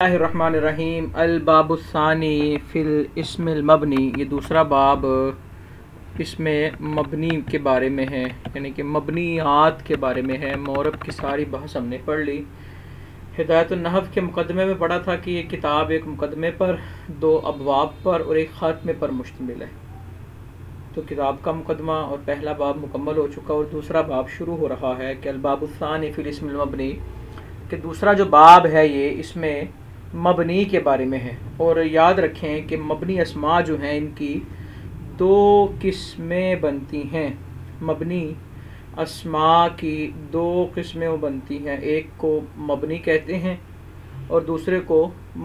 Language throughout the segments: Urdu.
الرحمن الرحیم الباب الثانی فی الاسم المبنی، یہ دوسرا باب اس میں مبنی کے بارے میں ہے، یعنی کہ مبنیات کے بارے میں ہے۔ معرب کی ساری بحث ہم نے پڑھ لی۔ ہدایت النحو کے مقدمے میں پڑھا تھا کہ یہ کتاب ایک مقدمے پر، دو ابواب پر اور ایک خاتمے پر مشتمل ہے۔ تو کتاب کا مقدمہ اور پہلا باب مکمل ہو چکا اور دوسرا باب شروع ہو رہا ہے کہ الباب الثانی فی الاسم المبنی، کہ دوسرا جو باب ہے یہ اس میں مبنی کے بارے میں ہے۔ اور یاد رکھیں کہ مبنی اسماء جو ہیں ان کی دو قسمیں بنتی ہیں۔ مبنی اسماء کی دو قسمیں بنتی ہیں، ایک کو مبنی کہتے ہیں اور دوسرے کو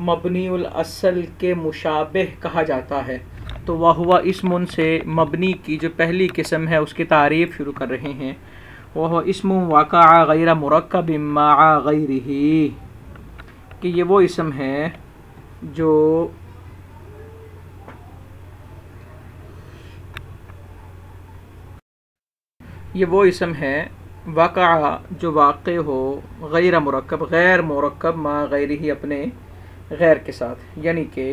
مبنی الاصل کے مشابہ کہا جاتا ہے۔ تو وہو اسم سے مبنی کی جو پہلی قسم ہے اس کی تعریف شروع کر رہے ہیں۔ وہ اسم وقع غیر مرکب مع غیرہ، کہ یہ وہ اسم ہے جو وقع جو واقع ہو غیر مرکب، غیر مرکب مع غیرہ، اپنے غیر کے ساتھ، یعنی کہ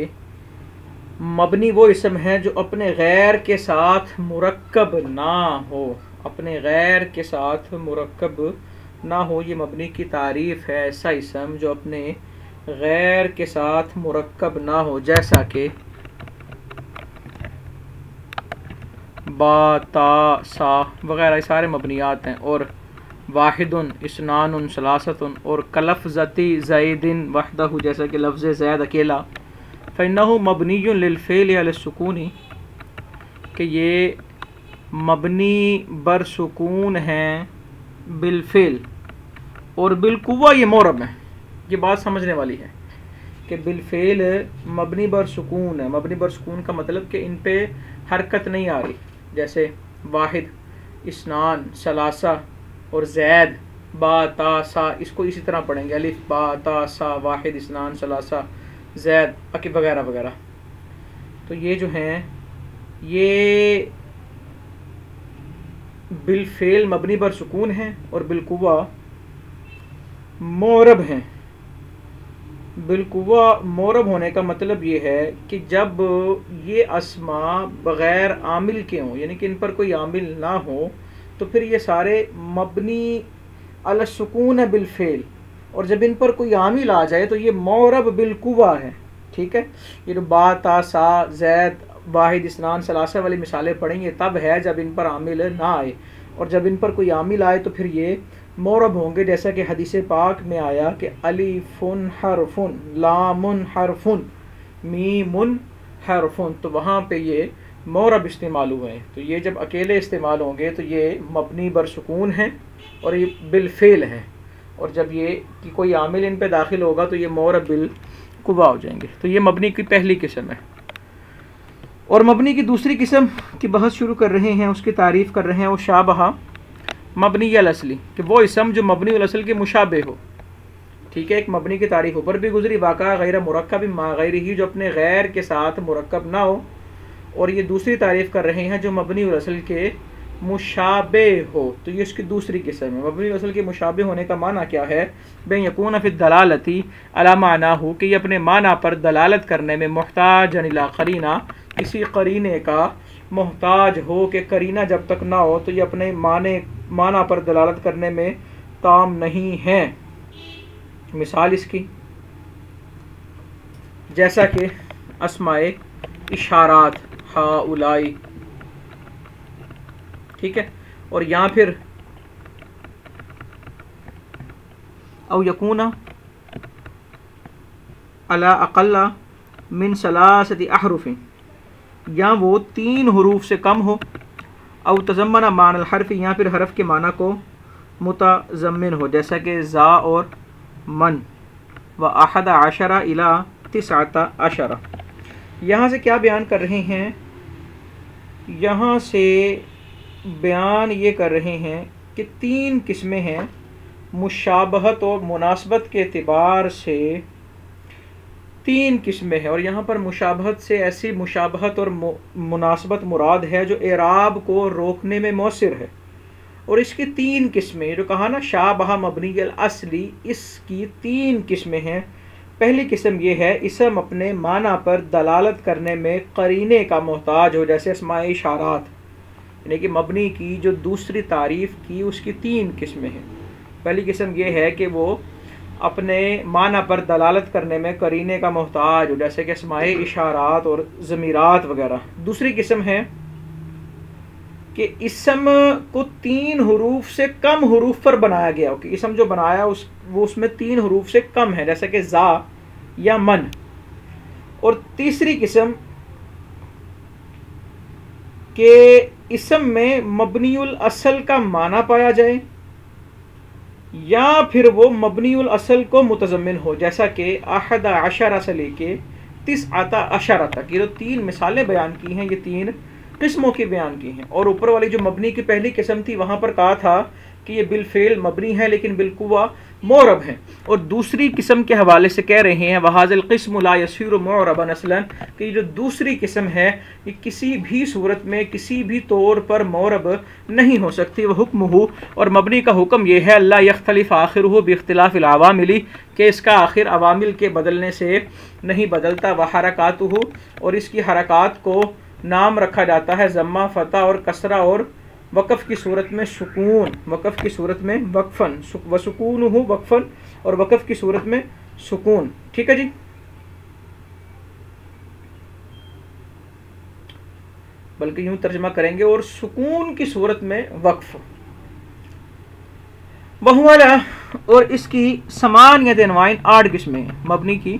مبنی وہ اسم ہے جو اپنے غیر کے ساتھ مرکب نہ ہو، اپنے غیر کے ساتھ مرکب نہ ہو۔ یہ مبنی کی تعریف ہے، ایسا اسم جو اپنے غیر کے ساتھ مرکب نہ ہو، جیسا کہ با، تا، سا وغیرہ، یہ سارے مبنیات ہیں۔ اور واحد، اثنان، ثلاثۃ، اور کلفظتی زید وحدہ، جیسا کہ لفظ زید اکیلا۔ فإنہ مبنی للفعل علی السکون، کہ یہ مبنی بر سکون ہیں بالفعل، اور بالقوہ یہ معرب ہے۔ یہ بات سمجھنے والی ہے کہ بالفعل مبنی بر سکون ہے۔ مبنی بر سکون کا مطلب کہ ان پہ حرکت نہیں آ رہی، جیسے واحد، اثنان، ثلاثہ اور زید، با، تا، سا، اس کو اسی طرح پڑھیں گے، الف، با، تا، سا، واحد، اثنان، ثلاثہ، زید وغیرہ وغیرہ۔ تو یہ جو ہیں یہ بالفعل مبنی بر سکون ہیں اور بالقوہ معرب ہیں۔ بالقوہ معرب ہونے کا مطلب یہ ہے کہ جب یہ اسماء بغیر عامل کے ہوں، یعنی کہ ان پر کوئی عامل نہ ہو، تو پھر یہ سارے مبنی علی السکون ہے بالفعل، اور جب ان پر کوئی عامل آ جائے تو یہ معرب بالقوہ ہے۔ ٹھیک ہے، یہ جو با، تا، سا، زید، واحد، اثنان، ثلاثہ والی مثالیں پڑھیں گے تب ہے جب ان پر عامل نہ آئے، اور جب ان پر کوئی عامل آئے تو پھر یہ معرب ہوں گے، جیسا کہ حدیث پاک میں آیا کہ الف حرف، لام حرف، میم حرف، تو وہاں پہ یہ معرب استعمال ہوئے ہیں۔ تو یہ جب اکیلے استعمال ہوں گے تو یہ مبنی بر سکون ہیں اور یہ بالفعل ہیں، اور جب یہ کہ کوئی عامل ان پہ داخل ہوگا تو یہ معرب بالقوہ ہو جائیں گے۔ تو یہ مبنی کی پہلی قسم ہے۔ اور مبنی کی دوسری قسم کی بحث شروع کر رہے ہیں، اس کی تعریف کر رہے ہیں، وہ شابہ مبنی الاصلی، کہ وہ اسم جو مبنی الاصل کے مشابہ ہو۔ ٹھیک ہے، ایک مبنی کی تعریف اوپر بھی گزری، واقع غیر مرکب مع غیرہ، جو اپنے غیر کے ساتھ مرکب نہ ہو، اور یہ دوسری تعریف کر رہے ہیں جو مبنی الاصل کے مشابہ ہو۔ تو یہ اس کی دوسری قسم ہے۔ مبنی الاصل کے مشابہ ہونے کا معنی کیا ہے؟ بے یکون فی الدلالۃ علی معناہ، کہ یہ اپنے معنی پر دلالت کرنے میں محتاج الی قرینہ، کسی قرینے کا محتاج ہو، کہ قرینہ جب تک نہ ہو تو یہ اپنے معنی پر دلالت کرنے میں تام نہیں ہیں۔ مثال اس کی جیسا کہ اسماء اشارات، ہؤلاء، ٹھیک ہے، اور یہاں پھر او یکون علی اقل من ثلاثۃ احرف، یا وہ 3 حروف سے کم ہو، او تضمن معنی الحرف، یا پھر حرف کے معنی کو متضمن ہو، جیسا کہ ذا اور من، و 11 الی 19۔ یہاں سے کیا بیان کر رہے ہیں؟ یہاں سے بیان یہ کر رہے ہیں کہ 3 قسمیں ہیں مشابہت اور مناسبت کے اعتبار سے، 3 قسمیں ہیں، اور یہاں پر مشابہت سے ایسی مشابہت اور مناسبت مراد ہے جو اعراب کو روکنے میں مؤثر ہے، اور اس کی 3 قسمیں، جو کہا نا شابہ مبنی الاصلی، اس کی 3 قسمیں ہیں۔ پہلی قسم یہ ہے اسم اپنے معنی پر دلالت کرنے میں قرینے کا محتاج ہو، جیسے اسماء اشارات، یعنی کہ مبنی کی جو دوسری تعریف کی اس کی 3 قسمیں ہیں۔ پہلی قسم یہ ہے کہ وہ اپنے معنی پر دلالت کرنے میں قرینے کا محتاج ہو، جیسے کہ اسماء اشارات اور ضمیرات وغیرہ۔ دوسری قسم ہے کہ اسم کو 3 حروف سے کم حروف پر بنایا گیا ہو، کہ اسم جو بنایا وہ اس میں 3 حروف سے کم ہے، جیسے کہ زا یا من۔ اور تیسری قسم کہ اسم میں مبنی الاصل کا معنی پایا جائے یا پھر وہ مبنی الاصل کو متضمن ہو، جیسا کہ 11 سے لے کے 19 تک۔ یہ جو 3 مثالیں بیان کی ہیں، یہ 3 قسموں کی بیان کی ہیں۔ اور اوپر والی جو مبنی کی پہلی قسم تھی وہاں پر کہا تھا کہ یہ بالفعل مبنی ہے لیکن بالقوہ معرب ہے، اور دوسری قسم کے حوالے سے کہہ رہے ہیں وَهَذَا الْقِسْمُ لَا يَصِيرُ مُعْرَبًا اصلاً، کہ یہ جو دوسری قسم ہے یہ کسی بھی صورت میں کسی بھی طور پر معرب نہیں ہو سکتی۔ وَحُكْمُهُ، اور مبنی کا حکم یہ ہے اللہ يختلف آخرہ باختلاف العوامل، کہ اس کا آخر عوامل کے بدلنے سے نہیں بدلتا۔ وحرکاتہ، اور اس کی حرکات کو نام رکھا جاتا ہے ضمہ، فتح اور کسرہ، اور وقف کی صورت میں سکون، وقف کی صورت میں وقفن، وسکونہ وقفن، اور وقف کی صورت میں سکون۔ ٹھیک ہے جی، بلکہ یوں ترجمہ کریں گے اور سکون کی صورت میں وقف۔ وہوالا، اور اس کی ثمانیۃ انواع، 8 قسمیں ہیں مبنی کی،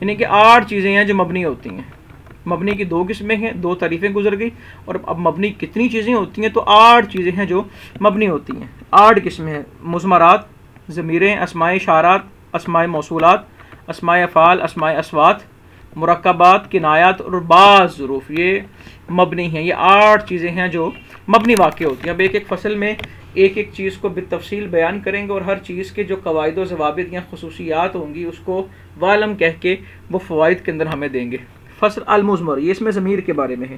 یعنی کہ 8 چیزیں ہیں جو مبنی ہوتی ہیں۔ مبنی کی 2 قسمیں ہیں، 2 تعریفیں گزر گئی، اور اب مبنی کتنی چیزیں ہوتی ہیں تو 8 چیزیں ہیں جو مبنی ہوتی ہیں۔ 8 قسمیں ہیں: مضمرات، ضمیریں، اسماء اشارات، اسماء موصولات، اسماء افعال، اسماء اصوات، مرکبات، کنایات اور بعض ظروف، یہ مبنی ہیں۔ یہ 8 چیزیں ہیں جو مبنی واقع ہوتی ہیں۔ اب ایک فصل میں ایک چیز کو بالتفصیل بیان کریں گے، اور ہر چیز کے جو قواعد و ضوابط یا خصوصیات ہوں گی اس کو والم کہہ کے وہ فوائد کے اندر ہمیں دیں گے۔ فصل المضمر، یہ اس میں ضمیر کے بارے میں ہے۔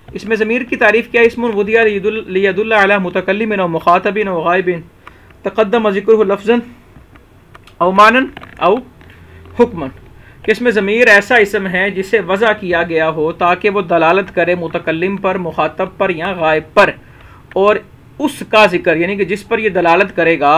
اس میں ضمیر کی تعریف کیا ہے؟ اسم وضع لیدل علی متکلم او مخاطب او غائب تقدم ذکرہ لفظا او معنی او حکما، کہ اس میں ضمیر ایسا اسم ہے جسے وضع کیا گیا ہو تاکہ وہ دلالت کرے متکلم پر، مخاطب پر یا غائب پر، اور اس کا ذکر، یعنی کہ جس پر یہ دلالت کرے گا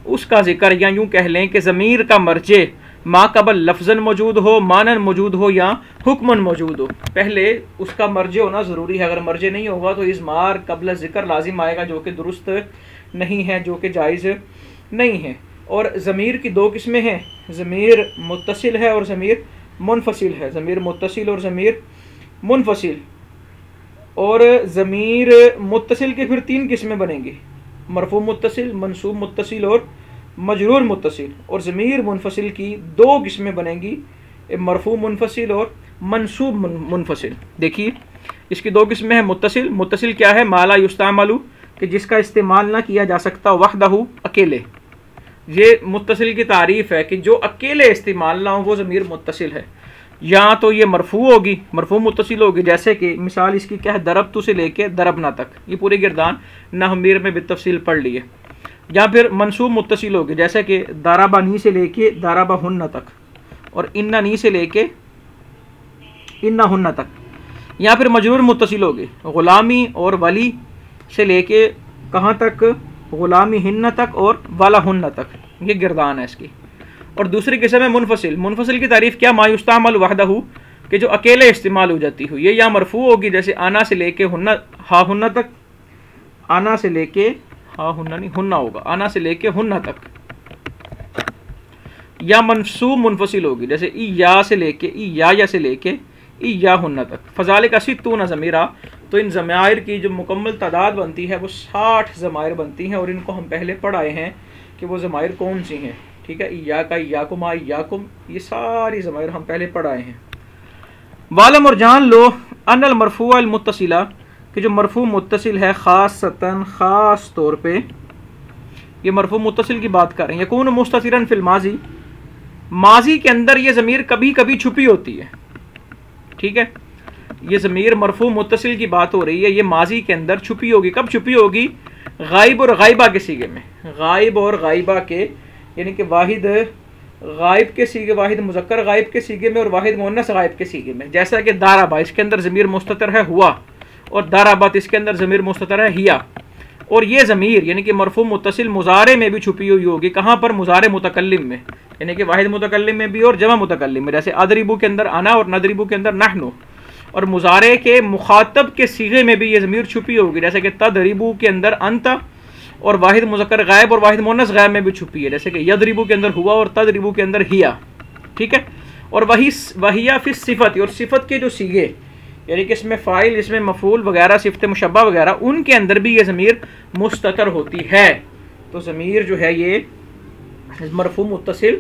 اس کا ذکر، یا یوں کہہ لیں کہ ضمیر کا مرجع ما قبل لفظاً موجود ہو، معنی موجود ہو یا حکماً موجود ہو۔ پہلے اس کا مرجع ہونا ضروری ہے، اگر مرجع نہیں ہوگا تو اضمار قبل ذکر لازم آئے گا، جو کہ درست نہیں ہے، جو کہ جائز نہیں ہے۔ اور ضمیر کی 2 قسمیں ہیں، ضمیر متصل ہے اور ضمیر منفصل ہے۔ ضمیر متصل اور ضمیر منفصل، اور ضمیر متصل کی پھر 3 قسمیں بنیں گی: مرفوع متصل، منصوب متصل اور مجرور متصل۔ اور ضمیر منفصل کی 2 قسمیں بنیں گی، مرفوع منفصل اور منصوب منفصل۔ دیکھیے اس کی 2 قسمیں ہیں۔ متصل، متصل کیا ہے؟ ما لا یستعمل، کہ جس کا استعمال نہ کیا جا سکتا، وحدہ، اکیلے۔ یہ متصل کی تعریف ہے کہ جو اکیلے استعمال نہ ہو وہ ضمیر متصل ہے۔ یا تو یہ مرفوع ہوگی، مرفوع متصل ہوگی، جیسے کہ مثال اس کی کیا ہے؟ ضربت سے لے کے ضربنا تک، یہ پوری گردان نحو میں بالتفصیل پڑھ لی ہے۔ یا پھر منصوب متصل ہوگی، جیسے کہ ضربنی سے لے کے ضربہن تک، اور اننی سے لے کے انہن تک۔ یا پھر مجرور متصل ہوگی، غلامی اور ولی سے لے کے کہاں تک؟ غلامی ہن تک اور ولہن تک، یہ گردان ہے اس کی۔ اور دوسری قسم ہے منفصل۔ منفصل کی تعریف کیا؟ ما یستعمل وحدہ، کہ جو اکیلے استعمال ہو جاتی ہو۔ یہ یا مرفوع ہوگی، جیسے آنا سے لے کے ہا ہن تک، آنا سے لے کے ہا ہن نہیں ہننا ہوگا، آنا سے لے کے ہننا تک۔ یا منصوب منفصل ہوگی، جیسے ای یا سے لے کے یا سے لے کے ای یا ہننا تک۔ فذالک 60 ضمیرہ، تو ان ضمائر کی جو مکمل تعداد بنتی ہے وہ 60 ضمائر بنتی ہیں، اور ان کو ہم پہلے پڑھائے ہیں کہ وہ ضمائر کون سی ہیں۔ ٹھیک ہے، ایاک، ایاکم، ایاکم، یہ ساری ضمائر ہم پہلے پڑھائے ہیں۔ والم، اور جان لو ان المرفوع المتصلہ، کہ جو مرفوع متصل ہے خاصتاً، خاص طور پہ، یہ مرفوع متصل کی بات کر رہے ہیں، یکون مستتراً فی الماضی، ماضی کے اندر یہ ضمیر کبھی کبھی چھپی ہوتی ہے۔ ٹھیک ہے، یہ ضمیر مرفوع متصل کی بات ہو رہی ہے، یہ ماضی کے اندر چھپی ہوگی۔ کب چھپی ہوگی؟ غائب اور غائبہ کے صیغے میں، غائب اور غائبہ کے، یعنی کہ واحد غائب کے سیغے، واحد مذکر غائب کے سیغے میں اور واحد مؤنث غائب کے سیغے میں. جیسا کہ دارابا اس کے اندر ضمیر مستتر ہے ہوا، اور دارابت اس کے اندر ضمیر مستتر ہے ہیا. اور یہ ضمیر یعنی کہ مرفوع متصل مضارع میں بھی چھپی ہوئی ہوگی. کہاں پر؟ مضارع متکلم میں، یعنی کہ واحد متکلم میں بھی اور جمع متکلم میں. جیسے ادربو کے اندر انا اور ندربو کے اندر نحنو. اور مضارع کے مخاطب کے صیغے میں بھی یہ ضمیر چھپی ہوگی، جیسے کہ تدربو کے اندر انت، اور واحد مذکر غائب اور واحد مؤنث غائب میں بھی چھپی ہے، جیسے کہ یدربو کے اندر ہوا اور تدربو کے اندر ہیا. ٹھیک ہے. اور وہیا فی صفت، اور صفت کے جو صیغے یعنی کہ اس میں فاعل، اس میں مفعول وغیرہ، صفت مشبہ وغیرہ، ان کے اندر بھی یہ ضمیر مستتر ہوتی ہے. تو ضمیر جو ہے یہ مرفوع متصل،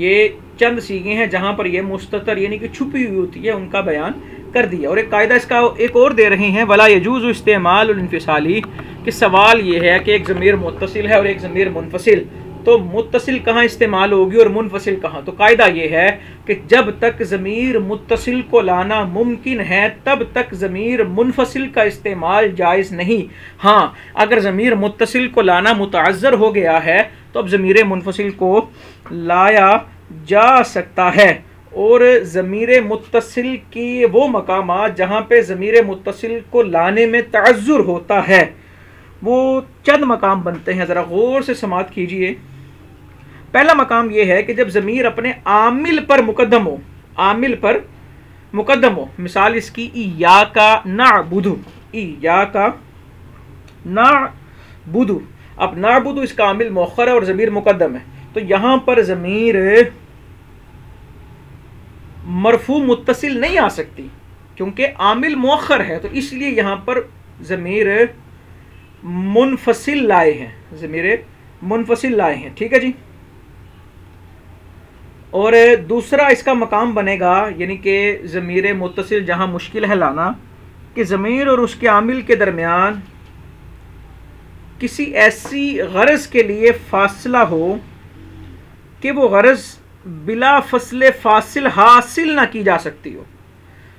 یہ چند صیغے ہیں جہاں پر یہ مستتر یعنی کہ چھپی ہوئی ہوتی ہے، ان کا بیان کر دیا. اور ایک قاعدہ اس کا ایک اور دے رہے ہیں، ولا یجوز استعمال الانفصالی، کہ سوال یہ ہے کہ ایک ضمیر متصل ہے اور ایک ضمیر منفصل، تو متصل کہاں استعمال ہوگی اور منفصل کہاں؟ تو قاعدہ یہ ہے کہ جب تک ضمیر متصل کو لانا ممکن ہے تب تک ضمیر منفصل کا استعمال جائز نہیں. ہاں اگر ضمیر متصل کو لانا متعذر ہو گیا ہے تو اب ضمیر منفصل کو لایا جا سکتا ہے. اور ضمیر متصل کی وہ مقامات جہاں پہ ضمیر متصل کو لانے میں تعذر ہوتا ہے وہ چند مقام بنتے ہیں، ذرا غور سے سماعت کیجئے. پہلا مقام یہ ہے کہ جب ضمیر اپنے عامل پر مقدم ہو، عامل پر مقدم ہو. مثال اس کی ایاک نعبد، ایاک نعبد. اب نعبد اس کا عامل مؤخر ہے اور ضمیر مقدم ہے، تو یہاں پر ضمیر مرفوع متصل نہیں آ سکتی کیونکہ عامل مؤخر ہے، تو اس لیے یہاں پر ضمیر منفصل لائے ہیں، ضمیر منفصل لائے ہیں. ٹھیک ہے جی. اور دوسرا اس کا مقام بنے گا یعنی کہ ضمیر متصل جہاں مشکل ہے لانا کہ ضمیر اور اس کے عامل کے درمیان کسی ایسی غرض کے لیے فاصلہ ہو کہ وہ غرض بلا فصل فاصل حاصل نہ کی جا سکتی ہو.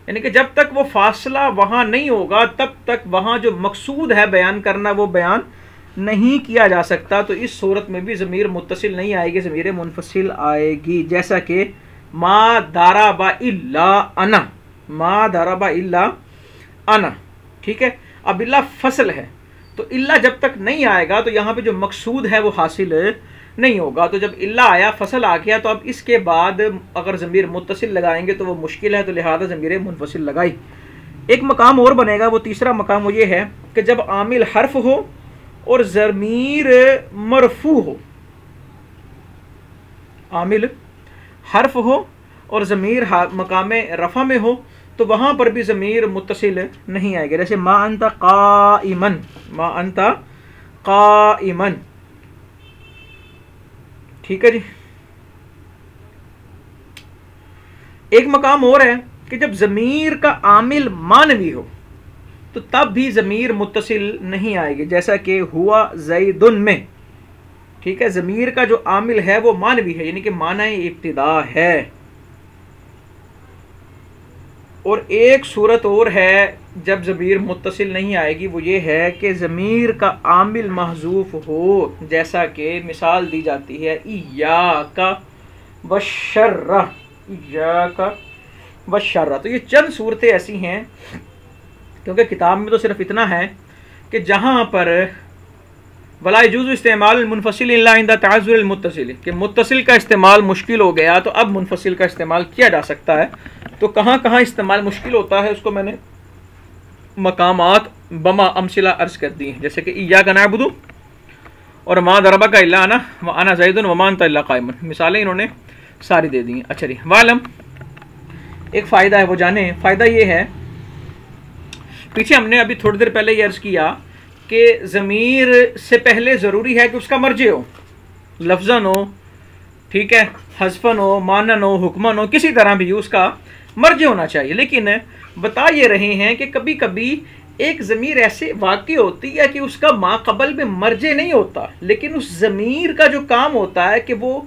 یعنی کہ جب تک وہ فاصلہ وہاں نہیں ہوگا تب تک وہاں جو مقصود ہے بیان کرنا وہ بیان نہیں کیا جا سکتا. تو اس صورت میں بھی ضمیر متصل نہیں آئے گی، ضمیر منفصل آئے گی. جیسا کہ ما ضرب الا انا، ما ضرب الا انا. ٹھیک ہے. اب الا فصل ہے تو الا جب تک نہیں آئے گا تو یہاں پہ جو مقصود ہے وہ حاصل نہیں ہوگا. تو جب الا آیا، فصل آ گیا، تو اب اس کے بعد اگر ضمیر متصل لگائیں گے تو وہ مشکل ہے، تو لہذا ضمیر منفصل لگائی. ایک مقام اور بنے گا، وہ تیسرا مقام وہ یہ ہے کہ جب عامل حرف ہو اور ضمیر مرفوع ہو، عامل حرف ہو اور ضمیر مقام رفع میں ہو تو وہاں پر بھی ضمیر متصل نہیں آئے گا. جیسے ما انت قائما، ما انت قائما. ٹھیک ہے جی. ایک مقام اور ہے کہ جب ضمیر کا عامل مانوی ہو تو تب بھی ضمیر متصل نہیں آئے گی. جیسا کہ ہوا زیدن میں. ٹھیک ہے. ضمیر کا جو عامل ہے وہ مانوی ہے، یعنی کہ معنی ابتدا ہے. اور ایک صورت اور ہے جب ضمیر متصل نہیں آئے گی، وہ یہ ہے کہ ضمیر کا عامل محذوف ہو، جیسا کہ مثال دی جاتی ہے ایاک والشر، ایاک والشر. تو یہ چند صورتیں ایسی ہیں کیونکہ کتاب میں تو صرف اتنا ہے کہ جہاں پر ولا يجوز استعمال المنفصل الا عند تعذر المتصل، کہ متصل کا استعمال مشکل ہو گیا تو اب منفصل کا استعمال کیا جا سکتا ہے. تو کہاں کہاں استعمال مشکل ہوتا ہے اس کو میں نے مقامات بما امثلہ عرض کر دی ہیں. جیسے کہ ایاک نعبد اور ما ضربک الا انا وانا زید وما انت الا قائم، مثالیں انہوں نے ساری دے دی ہیں. اچھا جی. وعلم، ایک فائدہ ہے وہ جانیں. فائدہ یہ ہے، پیچھے ہم نے ابھی تھوڑی دیر پہلے یہ عرض کیا کہ ضمیر سے پہلے ضروری ہے کہ اس کا مرجع ہو، لفظاً ہو، ٹھیک ہے، حذفاً ہو، معناً ہو، حکماً ہو، کسی طرح بھی اس کا مرجع ہونا چاہیے. لیکن بتا یہ رہے ہیں کہ کبھی کبھی ایک ضمیر ایسے واقع ہوتی ہے کہ اس کا ما قبل میں مرجع نہیں ہوتا، لیکن اس ضمیر کا جو کام ہوتا ہے کہ وہ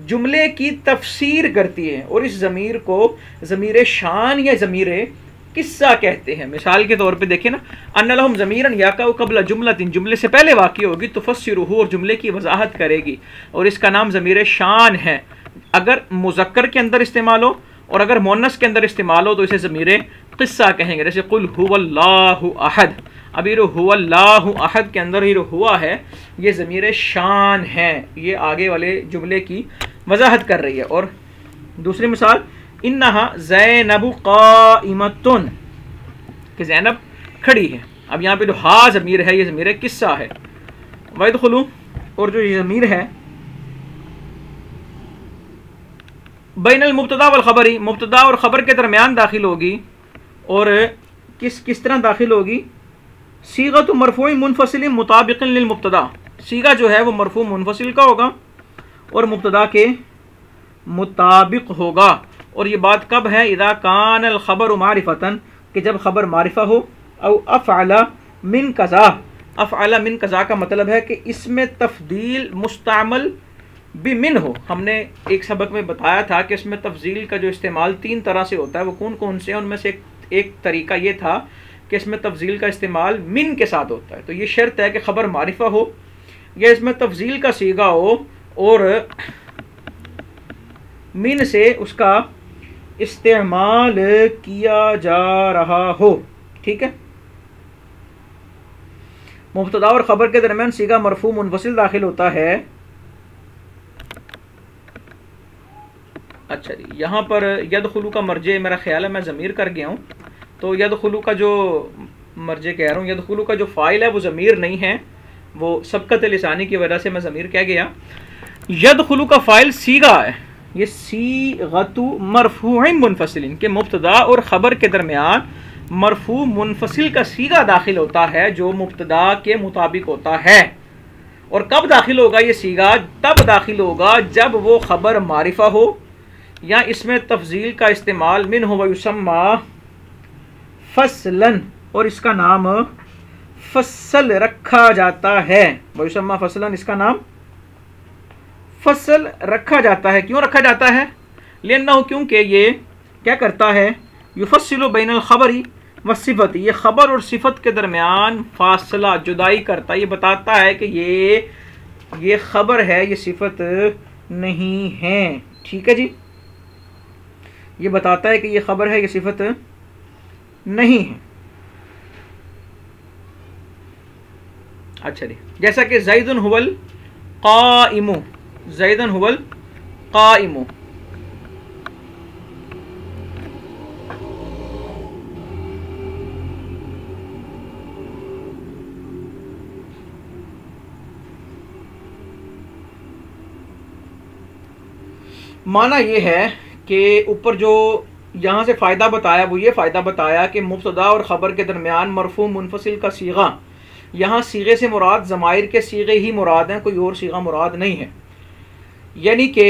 جملے کی تفسیر کرتی ہے، اور اس ضمیر کو ضمیر شان یا ضمیر قصہ کہتے ہیں. مثال کے طور پہ دیکھیں نا، ان لہم ضمیرا یقع قبل جملۃ، جملے سے پہلے واقع ہوگی، تفسرہ، اور جملے کی وضاحت کرے گی، اور اس کا نام ضمیر شان ہے. اگر مذکر کے اندر استعمال ہو اور اگر مؤنث کے اندر استعمال ہو تو اسے ضمیر قصہ کہیں گے. جیسے قل هو اللہ احد، اب یہ هو اللہ احد کے اندر یہ ہوا ہے یہ ضمیر شان ہے، یہ آگے والے جملے کی وضاحت کر رہی ہے. اور دوسری مثال انہا زینب قائمۃ، کہ زینب کھڑی ہے. اب یہاں پہ جو ہا ضمیر ہے یہ ضمیر قصہ ہے. وَيَدْخُلُ، اور جو یہ ضمیر ہے بین المبتدا والخبر، مبتدا اور خبر کے درمیان داخل ہوگی. اور کس طرح داخل ہوگی؟ صیغۃ مرفوع منفصل مطابق للمبتدا، صیغہ جو ہے وہ مرفوع منفصل کا ہوگا اور مبتدا کے مطابق ہوگا. اور یہ بات کب ہے؟ اذا کان الخبر معرفتاً، کہ جب خبر معرفہ ہو. او افعل من کذا، افعل من کذا کا مطلب ہے کہ اس میں تفضیل مستعمل بمن ہو. ہم نے ایک سبق میں بتایا تھا کہ اس میں تفضیل کا جو استعمال 3 طرح سے ہوتا ہے، وہ کون کون سے ہیں؟ ان میں سے ایک طریقہ یہ تھا کہ اس میں تفضیل کا استعمال من کے ساتھ ہوتا ہے. تو یہ شرط ہے کہ خبر معرفہ ہو یا اس میں تفضیل کا صیغہ ہو اور من سے اس کا استعمال کیا جا رہا ہو. ٹھیک ہے، مبتدا اور خبر کے درمیان صیغہ مرفوع منفصل داخل ہوتا ہے. اچھا جی، یہاں پر یدخلو کا مرجع میرا خیال ہے میں ضمیر کر گیا ہوں، تو یدخلو کا جو مرجع کہہ رہا ہوں، یدخلو کا جو فاعل ہے وہ ضمیر نہیں ہے، وہ سبقت لسانی کی وجہ سے میں ضمیر کہہ گیا. یدخلو کا فاعل صیغہ ہے، یہ صیغۃ مرفوع منفصل، کہ مبتدا اور خبر کے درمیان مرفوع منفصل کا صیغہ داخل ہوتا ہے جو مبتدا کے مطابق ہوتا ہے. اور کب داخل ہوگا یہ صیغہ؟ تب داخل ہوگا جب وہ خبر معرفہ ہو یا اس میں تفضیل کا استعمال من ہو. ویسمى فصلاً، اور اس کا نام فصل رکھا جاتا ہے. ویسمى فصلاً، اس کا نام فصل رکھا جاتا ہے. کیوں رکھا جاتا ہے؟ لأنه، کیونکہ یہ کیا کرتا ہے؟ یفصل بین الخبر والصفت، یہ خبر اور صفت کے درمیان فاصلہ جدائی کرتا ہے. یہ بتاتا ہے کہ یہ خبر ہے، یہ صفت نہیں ہے. ٹھیک ہے جی، یہ بتاتا ہے کہ یہ خبر ہے، یہ صفت نہیں ہے. اچھا جی، جیسا کہ زید هو القائم، زید هو القائم. معنی یہ ہے کہ اوپر جو یہاں سے فائدہ بتایا وہ یہ فائدہ بتایا کہ مبتدا اور خبر کے درمیان مرفوع منفصل کا صیغہ، یہاں صیغے سے مراد ضمائر کے صیغے ہی مراد ہیں، کوئی اور صیغہ مراد نہیں ہے. یعنی کہ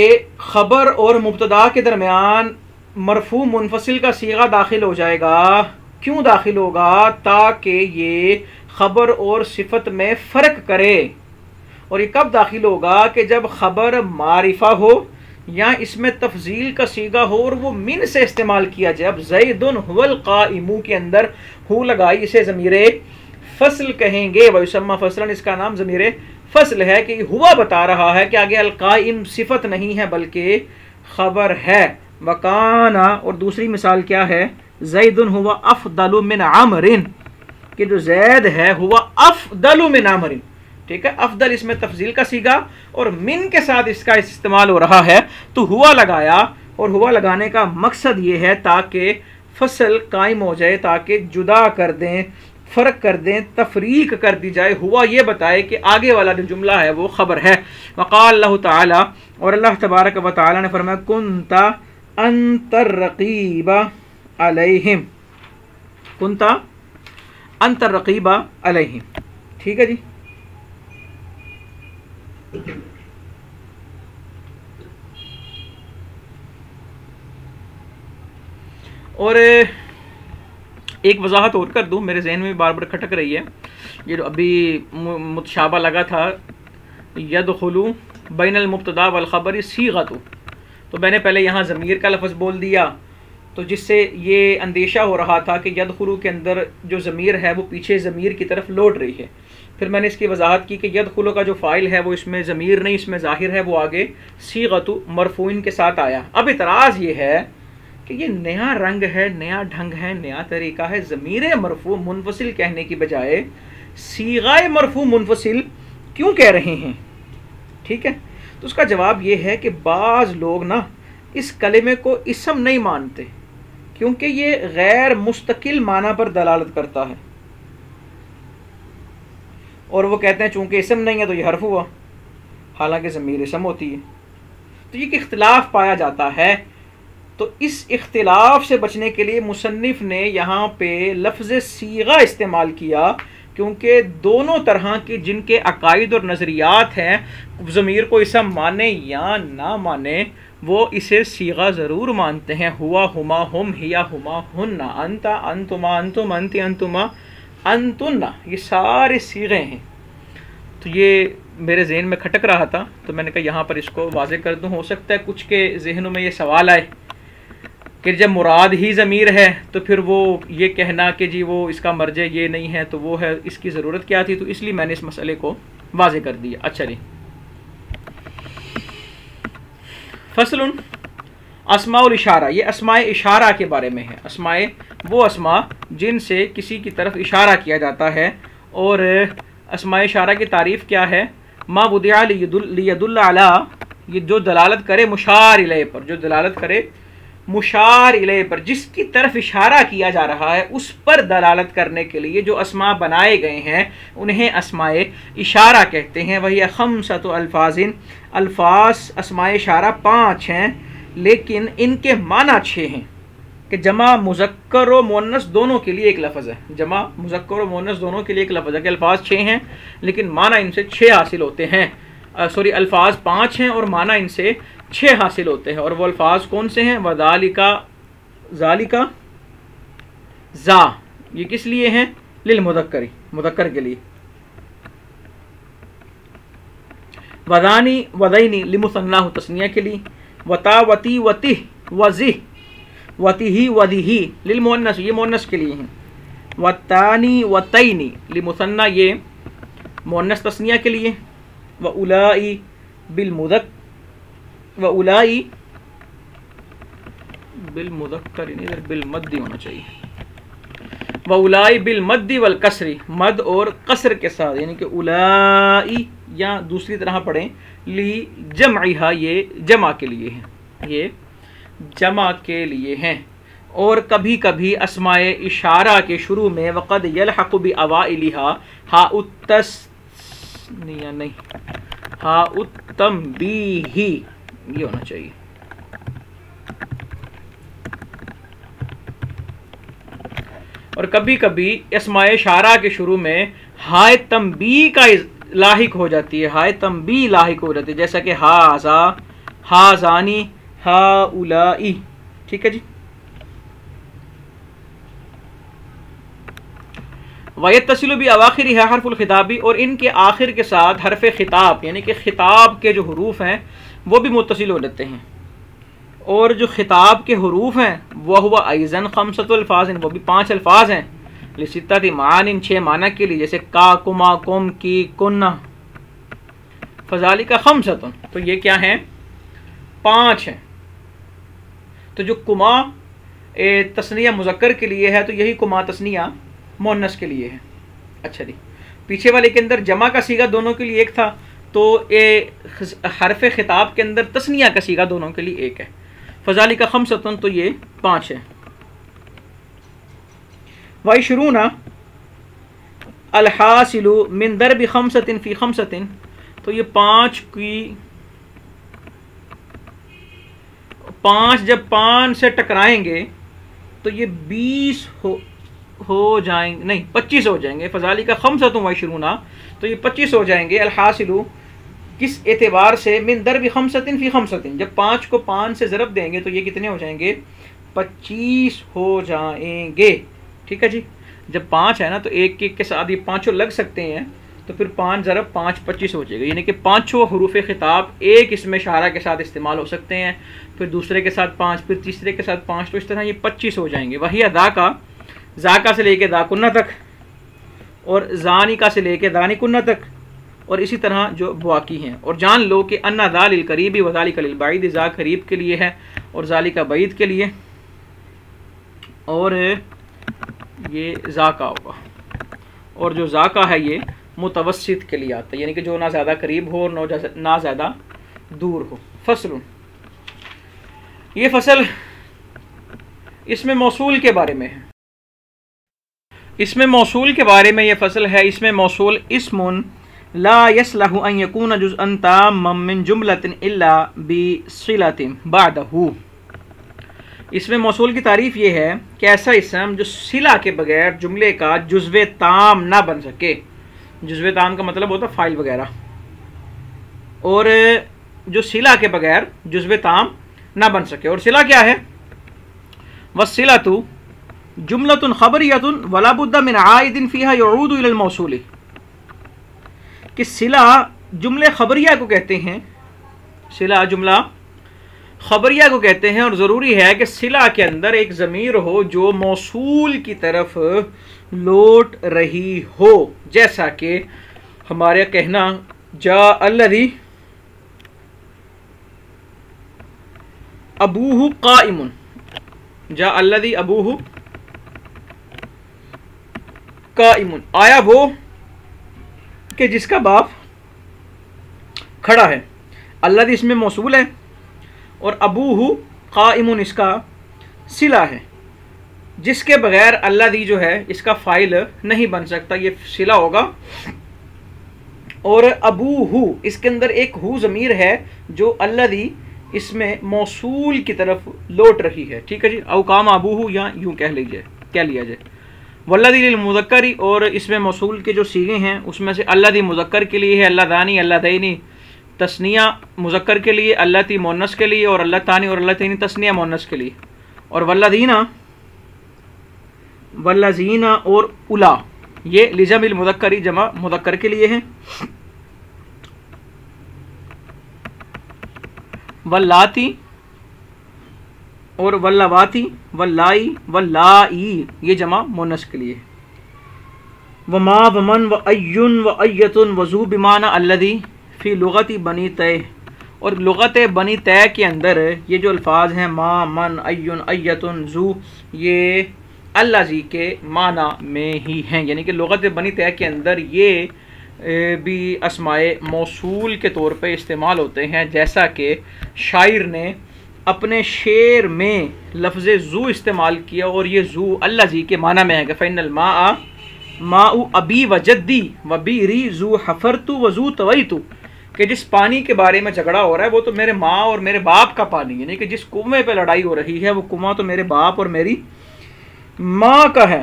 خبر اور مبتدا کے درمیان مرفوع منفصل کا صیغہ داخل ہو جائے گا. کیوں داخل ہوگا؟ تاکہ یہ خبر اور صفت میں فرق کرے. اور یہ کب داخل ہوگا؟ کہ جب خبر معرفہ ہو یا اس میں تفضیل کا صیغہ ہو اور وہ من سے استعمال کیا جائے. اب زید هو القائم کے اندر ہو لگائی، اسے ضمیر فصل کہیں گے. ویسمى فصلاً، اس کا نام ضمیر فصل ہے کہ یہ ہوا بتا رہا ہے کہ آگے القائم صفت نہیں ہے بلکہ خبر ہے. وکانا، اور دوسری مثال کیا ہے؟ زید هو افضل من عمر، کہ جو زید ہے ہوا افضل من عمر. ٹھیک ہے، افضل اس میں تفضیل کا صیغہ اور من کے ساتھ اس کا استعمال ہو رہا ہے تو ہوا لگایا. اور ہوا لگانے کا مقصد یہ ہے تاکہ فصل قائم ہو جائے، تاکہ جدا کر دیں، فرق کر دیں، تفریق کر دی جائے. ہوا یہ بتائے کہ آگے والا جو جملہ ہے وہ خبر ہے. وقال اللہ تعالی، اور اللہ تبارک و تعالی نے فرمایا کنت انت الرقیب علیہم، کنت انت الرقیب علیہم. ٹھیک ہے جی. اور ایک وضاحت اور کر دوں، میرے ذہن میں بار بار کھٹک رہی ہے، یہ جو ابھی متشابہ لگا تھا یدخلو بین المبتدا والخبر صیغۃ، تو میں نے پہلے یہاں ضمیر کا لفظ بول دیا تو جس سے یہ اندیشہ ہو رہا تھا کہ یدخلو کے اندر جو ضمیر ہے وہ پیچھے ضمیر کی طرف لوٹ رہی ہے. پھر میں نے اس کی وضاحت کی کہ یدخلو کا جو فاعل ہے وہ اس میں ضمیر نہیں، اس میں ظاہر ہے، وہ آگے صیغۃ مرفوعین کے ساتھ آیا۔ اب اعتراض یہ ہے کہ یہ نیا رنگ ہے، نیا ڈھنگ ہے، نیا طریقہ ہے، ضمیر مرفوع منفصل کہنے کی بجائے صیغہ مرفوع منفصل کیوں کہہ رہے ہیں؟ ٹھیک ہے، تو اس کا جواب یہ ہے کہ بعض لوگ نا اس کلمے کو اسم نہیں مانتے کیونکہ یہ غیر مستقل معنی پر دلالت کرتا ہے، اور وہ کہتے ہیں چونکہ اسم نہیں ہے تو یہ حرف ہوا، حالانکہ ضمیر اسم ہوتی ہے۔ تو یہ کہ اختلاف پایا جاتا ہے، تو اس اختلاف سے بچنے کے لیے مصنف نے یہاں پہ لفظ صیغہ استعمال کیا، کیونکہ دونوں طرح کی جن کے عقائد اور نظریات ہیں، ضمیر کو اسم مانے یا نہ مانے، وہ اسے صیغہ ضرور مانتے ہیں۔ ہوا، ہما، ہم، ہیا، ہما، ہن، انت، انتما، انتم، انتی، انتما، انتن، یہ سارے صیغے ہیں۔ تو یہ میرے ذہن میں کھٹک رہا تھا تو میں نے کہا یہاں پر اس کو واضح کر دوں۔ ہو سکتا ہے کچھ کے ذہنوں میں یہ سوال آئے کہ جب مراد ہی ضمیر ہے تو پھر وہ یہ کہنا کہ جی وہ اس کا مرجع یہ نہیں ہے تو وہ ہے، اس کی ضرورت کیا تھی؟ تو اس لیے میں نے اس مسئلے کو واضح کر دیا۔ اچھا جی، فصل اسماء الاشارہ، یہ اسماء اشارہ کے بارے میں ہے۔ اسماء وہ اسماء جن سے کسی کی طرف اشارہ کیا جاتا ہے، اور اسماء اشارہ کی تعریف کیا ہے؟ ما وضع لیدل علی، یہ جو دلالت کرے مشار الیہ پر، جو دلالت کرے مشار الیہ پر، جس کی طرف اشارہ کیا جا رہا ہے اس پر دلالت کرنے کے لیے جو اسماء بنائے گئے ہیں انہیں اسماء اشارہ کہتے ہیں۔ وہی خمسۃ الفاظ، الفاظ اسماء اشارہ 5 ہیں، لیکن ان کے معنی 6 ہیں کہ جمع مذکر و مؤنث دونوں کے لیے ایک لفظ ہے، جمع مذکر و مؤنث دونوں کے لیے ایک لفظ ہے کہ الفاظ 6 ہیں لیکن معنی ان سے 6 حاصل ہوتے ہیں۔ الفاظ 5 ہیں اور معنی ان سے 6 حاصل ہوتے ہیں، اور وہ الفاظ کون سے ہیں؟ وذالکا، ذالکا، ذا، یہ کس لیے ہیں؟ للمذکری، مذکر کے لیے۔ وذانی، وذینی لمثناہ، تثنیہ کے لیے۔ وتا، وتی، وتہ، وذہ، وتہ، وذہ للمؤنث، یہ مؤنث کے لیے ہیں۔ وتانی، وتینی لمثنى، یہ مؤنث تثنیہ کے لیے۔ وأولائی بالمذکر، وأولائی بالمذکر نہیں، ادھر بالمد ہونا چاہیے۔ وأولائی بالمد والکسر، مد اور قصر کے ساتھ، یعنی کہ اولائی، یا دوسری طرح پڑھیں لی جمعہا، یہ جمع کے لیے ہیں، یہ جمع کے لیے ہیں۔ اور کبھی کبھی اسماء اشارہ کے شروع میں وقد یلحق بأوائلہا ہاء التثنیہ، نہیں، ہاء التنبیہ، یہ ہونا چاہیے۔ اور کبھی کبھی اسماء اشارہ کے شروع میں ہائے تنبیہ کا لاحق ہو جاتی ہے، ہائے تنبیہ لاحق ہو جاتی ہے، جیسا کہ ہاذا، ہاذانی، ہاؤلائی، ٹھیک ہے جی۔ وَيَتَّصِلُ بِأَوَاخِرِهَا حرف الخطابی، اور ان کے آخر کے ساتھ حرف خطاب، یعنی کہ خطاب کے جو حروف ہیں وہ بھی متصل ہو جاتے ہیں، اور جو خطاب کے حروف ہیں وہ ایضاً خمسۃ الفاظ، وہ بھی 5 الفاظ ہیں، لستۃ معان، 6 معنی کے لیے، جیسے کا، کما، کم، کی، کن، فذالک خمسۃ، تو یہ کیا ہیں؟ 5 ہیں۔ تو جو کما تثنیہ مذکر کے لیے ہے تو یہی کما تثنیہ مؤنث کے لیے ہے۔ اچھا جی، پیچھے والے کے اندر جمع کا صیغہ دونوں کے لیے ایک تھا، تو حرف خطاب کے اندر تثنیہ کا صیغہ دونوں کے لیے ایک ہے۔ فذالک خمسۃ، تو یہ 5 ہے۔ وعشرون الحاصل من ضرب خمسۃ فی خمسۃ، تو یہ 5 جب 5 سے ٹکرائیں گے تو یہ 20 ہو جائیں گے، نہیں 25 ہو جائیں گے۔ فذالک خمسۃ وعشرون، تو یہ 25 ہو جائیں گے۔ الحاصل کس اعتبار سے؟ من ضرب خمسۃ فی خمسۃ، جب 5 کو 5 سے ضرب دیں گے تو یہ کتنے ہو جائیں گے؟ 25 ہو جائیں گے، ٹھیک ہے جی۔ جب 5 ہے نا تو ایک ایک کے ساتھ یہ 5 لگ سکتے ہیں، تو پھر 5 ضرب 5 25 ہو جائے گا، یعنی کہ 5 حروف خطاب ایک اسم اشارہ کے ساتھ استعمال ہو سکتے ہیں، پھر دوسرے کے ساتھ 5، پھر تیسرے کے ساتھ 5، تو اس طرح یہ 25 ہو جائیں گے۔ وہی ادا کا، ذاکا سے لے کے ذاکنا تک، اور زانکا سے لے کے دانی کنہ تک، اور اسی طرح جو بواقی ہیں. اور جان لو کہ ان ذا للقریب و ذالک للبعید، ذا قریب کے لیے ہے اور ذالک بعید کے لیے، اور یہ ذا کا ہوگا، اور جو ذا کا ہے یہ متوسط کے لیے آتا ہے، یعنی کہ جو نہ زیادہ قریب ہو اور نہ زیادہ دور ہو. فصل، یہ فصل اس میں موصول کے بارے میں ہے. اس میں موصول کے بارے میں یہ فصل ہے. اس میں موصول اسم لا يصلح ان يكون جزءا تاما من جملة الا بصلة بعده. اس میں موصول کی تعریف یہ ہے کہ ایسا اسم جو صلہ کے بغیر جملے کا جزو تام نہ بن سکے. جزو تام کا مطلب ہوتا ہے فاعل وغیرہ، اور جو صلہ کے بغیر جزو تام نہ بن سکے. اور صلہ کیا ہے؟ والصلة جملۃ خبریۃ ولا بد من عائد فیها يعود الى الموصول. کہ صلہ جملے خبریہ کو کہتے ہیں، صلہ جملہ خبریہ کو کہتے ہیں، اور ضروری ہے کہ صلہ کے اندر ایک ضمیر ہو جو موصول کی طرف لوٹ رہی ہو. جیسا کہ ہمارے کہنا جاء الذی ابوہ قائم، جاء الذی ابوہ قائم، آیا وہ کہ جس کا باپ کھڑا ہے. الذی اس میں موصول ہے اور ابوہ قائم اس کا صلہ ہے، جس کے بغیر الذی جو ہے اس کا فاعل نہیں بن سکتا، یہ صلہ ہوگا. اور ابوہ اس کے اندر ایک ہو ضمیر ہے جو الذی اس میں موصول کی طرف لوٹ رہی ہے. ٹھیک ہے جی، او قام ابوہ یا یوں کہہ لیا جائے. والذی للمذکر، اور اس میں موصول کے جو صیغے ہیں اس میں سے الذی مذکر کے لیے ہے، اللذانی اللذینی تثنیہ مذکر کے لیے، اللتی مؤنث کے لیے، اور اللتانی اور اللتین تثنیہ مؤنث کے لیے. اور والذین اور الا یہ لجمع المذکر جمع مذکر کے لیے ہیں. واللاتی اور واللواتی واللائی واللائی یہ جمع مؤنث کے لیے. وما ومن وایٌ وایۃ وذو بمعنی الذی فی لغت بنی طے. اور لغت بنی طے کے اندر یہ جو الفاظ ہیں ما، من، ایٌ، ایۃ، ذو، یہ الذی کے معنی میں ہی ہیں. یعنی کہ لغت بنی طے کے اندر یہ بھی اسماء موصول کے طور پہ استعمال ہوتے ہیں. جیسا کہ شاعر نے اپنے شعر میں لفظ ذو استعمال کیا، اور یہ ذو الذی کے معنی میں ہے کہ فإن الماء ماء ابی و جدی و بیری ذو حفرت و ذو طویت، کہ جس پانی کے بارے میں جھگڑا ہو رہا ہے وہ تو میرے ماں اور میرے باپ کا پانی، یعنی کہ جس کنویں پہ لڑائی ہو رہی ہے وہ کنواں تو میرے باپ اور میری ماں کا ہے،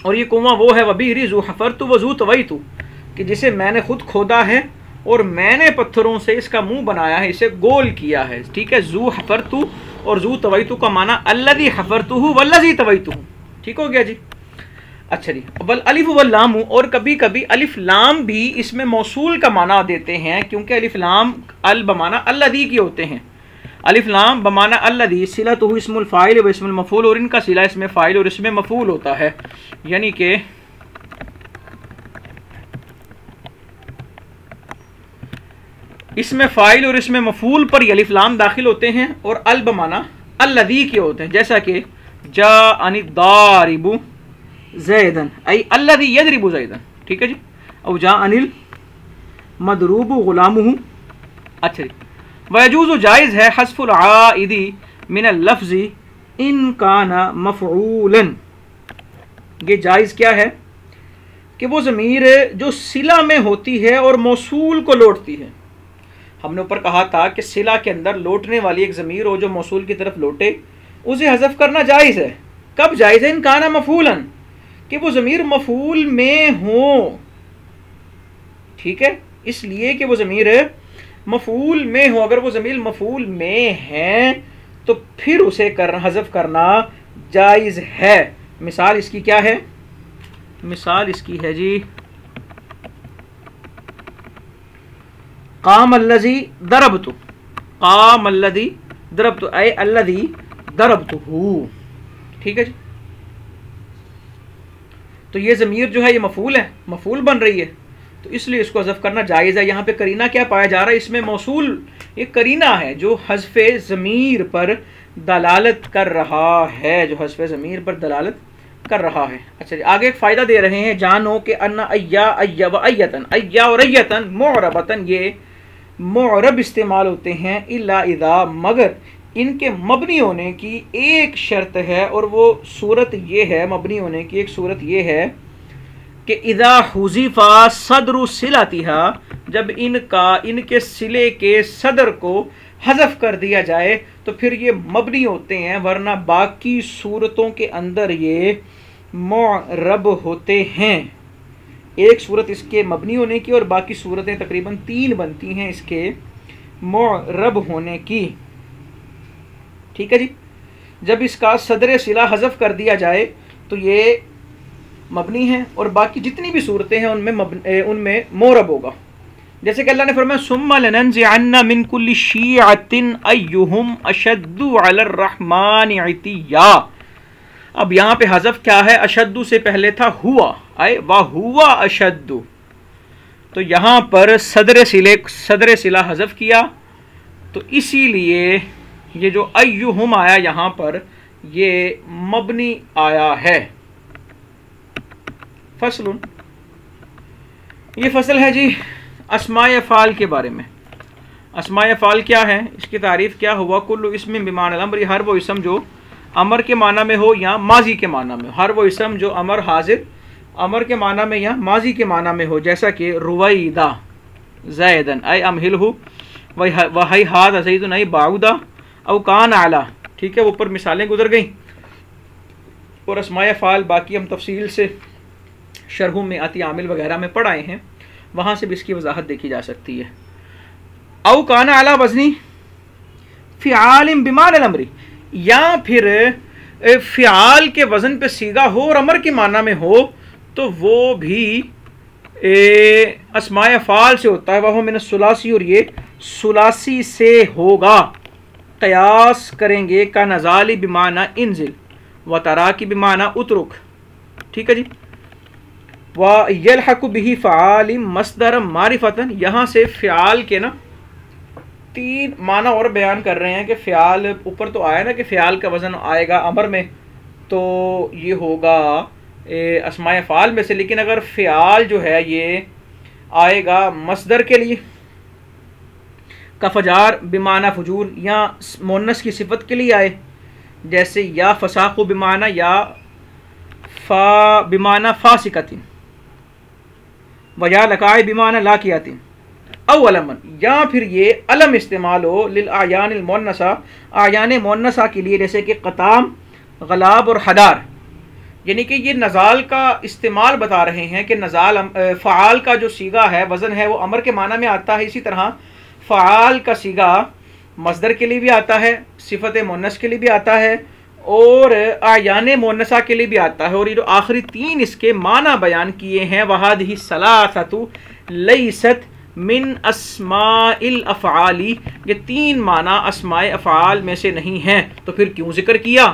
اور یہ کنواں وہ ہے وبیری ذو حفرت و ذو طویت، کہ جسے میں نے خود کھودا ہے اور میں نے پتھروں سے اس کا منہ بنایا ہے، اسے گول کیا ہے. ٹھیک ہے، ذو حفرت اور ذو طویت کا معنی الذی حفرتہ والذی طویتہ. ٹھیک ہو گیا جی. اچھا جی، والالف واللام، اور کبھی کبھی الف لام بھی اس میں موصول کا معنی دیتے ہیں، کیونکہ الف لام بمعنی الذی کے ہوتے ہیں. الف لام بمعنی الذی صلتہ اسم الفاعل و اسم المفعول، اور ان کا صلہ اسم فاعل اور اسم مفعول ہوتا ہے. یعنی کہ اس میں فاعل اور اس میں مفعول پر یہ الف لام داخل ہوتے ہیں، اور بمعنی الذی کے ہوتے ہیں. جیسا کہ جاءنی الضارب زیدا ای الذی یضرب زیدا. ٹھیک ہے جی. او جاءنی المضروب غلامہ. اچھا جی. ویجوز جائز ہے حذف العائد من اللفظ ان کان مفعولا. یہ جائز کیا ہے کہ وہ ضمیر جو صلہ میں ہوتی ہے اور موصول کو لوٹتی ہے. ہم نے اوپر کہا تھا کہ صلہ کے اندر لوٹنے والی ایک ضمیر ہو جو موصول کی طرف لوٹے، اسے حذف کرنا جائز ہے. کب جائز ہے؟ ان کان مفعولا، کہ وہ ضمیر مفعول میں ہو. ٹھیک ہے، اس لیے کہ وہ ضمیر مفعول میں ہو. اگر وہ ضمیر مفعول میں ہے تو پھر اسے حذف کرنا جائز ہے. مثال اس کی کیا ہے؟ مثال اس کی ہے جی قام الذی ضربت، قام الذی ضربت اے الذی ضربتہ. ٹھیک ہے جی. تو یہ ضمیر جو ہے یہ مفعول ہے، مفعول بن رہی ہے، تو اس لیے اس کو حذف کرنا جائز ہے۔ یہاں پہ قرینہ کیا پایا جا رہا ہے؟ اس میں موصول ایک قرینہ ہے جو حذف ضمیر پر دلالت کر رہا ہے، جو حذف ضمیر پر دلالت کر رہا ہے۔ اچھا جی، آگے ایک فائدہ دے رہے ہیں، جانو کہ ان ایا ایا و ایتن، ایا اور ایتن معربتن یہ معرب استعمال ہوتے ہیں، الا اذا مگر ان کے مبنی ہونے کی ایک شرط ہے، اور وہ صورت یہ ہے، مبنی ہونے کی ایک صورت یہ ہے کہ اذا حذف صدر صلتھا، جب ان کے صلے کے صدر کو حذف کر دیا جائے تو پھر یہ مبنی ہوتے ہیں، ورنہ باقی صورتوں کے اندر یہ معرب ہوتے ہیں۔ ایک صورت اس کے مبنی ہونے کی اور باقی صورتیں تقریباً 3 بنتی ہیں اس کے معرب ہونے کی، ٹھیک ہے جی۔ جب اس کا صدر صلہ حذف کر دیا جائے تو یہ مبنی ہیں، اور باقی جتنی بھی صورتیں ہیں ان میں معرب ہوگا، جیسے کہ اللہ نے فرمایا ثم لننزعن من كل شيعة ايهم اشد على الرحمن عتيا۔ اب یہاں پہ حذف کیا ہے؟ اشد سے پہلے تھا ہوا، اے وہوا اشد، تو یہاں پر صدر صلہ حذف کیا، تو اسی لیے یہ جو ایہم آیا یہاں پر یہ مبنی آیا ہے۔ فصل، یہ فصل ہے جی اسماء افعال کے بارے میں۔ اسماء افعال کیا ہے، اس کی تعریف کیا ہوا؟ کل اسم بمعنی الامر، ہر وہ اسم جو امر کے معنی میں ہو یا ماضی کے معنی میں ہو، ہر وہ اسم جو امر حاضر امر کے معنی میں یا ماضی کے معنی میں ہو، جیسا کہ رویدہ زیدن ای امہلہ وہیہاد زیدن ای بعودہ او کان اعلی، ٹھیک ہے، اوپر مثالیں گزر گئیں، اور اسماء افعال باقی ہم تفصیل سے شرحوں میں آتی عامل وغیرہ میں پڑھ آئے ہیں، وہاں سے بھی اس کی وضاحت دیکھی جا سکتی ہے۔ او کان اعلی وزنی فعال بمعنی الامر، یا پھر فعال کے وزن پہ صیغہ ہو اور امر کے معنی میں ہو تو وہ بھی اسماء افعال سے ہوتا ہے، وہ من الثلاثی، اور یہ ثلاثی سے ہوگا۔ قیاس کریں گے کا نزالی بمعنی انزل و تراکی بمعنی اترک، ٹھیک ہے جی۔ وَيَلْحَقُ بِهِ فَعَالٍ مَصْدَرًا مَعْرِفَةً، یہاں سے فعال کے نا 3 معنی اور بیان کر رہے ہیں کہ فعال اوپر تو آیا نا کہ فعال کا وزن آئے گا امر میں تو یہ ہوگا اسماء افعال میں سے، لیکن اگر فعال جو ہے یہ آئے گا مصدر کے لیے کا فجار بمعنی فجور، یا مونس کی صفت کے لیے آئے، جیسے یا فساق بمعنی یا فا بمعنی فاسقۃ و یا لکائے بمعنی لاقیات، او علمن، یا پھر یہ علم استعمال ہو للاعیان المؤنثہ، اعیان مؤنثہ کے لیے، جیسے کہ قطام، غلاب اور حدار، یعنی کہ یہ نزال کا استعمال بتا رہے ہیں کہ نزال فعال کا جو صیغہ ہے وزن ہے وہ امر کے معنی میں آتا ہے، اسی طرح فعال کا صیغہ مصدر کے لیے بھی آتا ہے، صفت مؤنث کے لیے بھی آتا ہے، اور اعیان مؤنثہ کے لیے بھی آتا ہے، اور یہ جو آخری 3 اس کے معنی بیان کیے ہیں وَهَذِهِ الثَّلَاثَةُ لَيْسَتْ من اسماء الافعال، یہ 3 معنی اسماء افعال میں سے نہیں ہیں، تو پھر کیوں ذکر کیا؟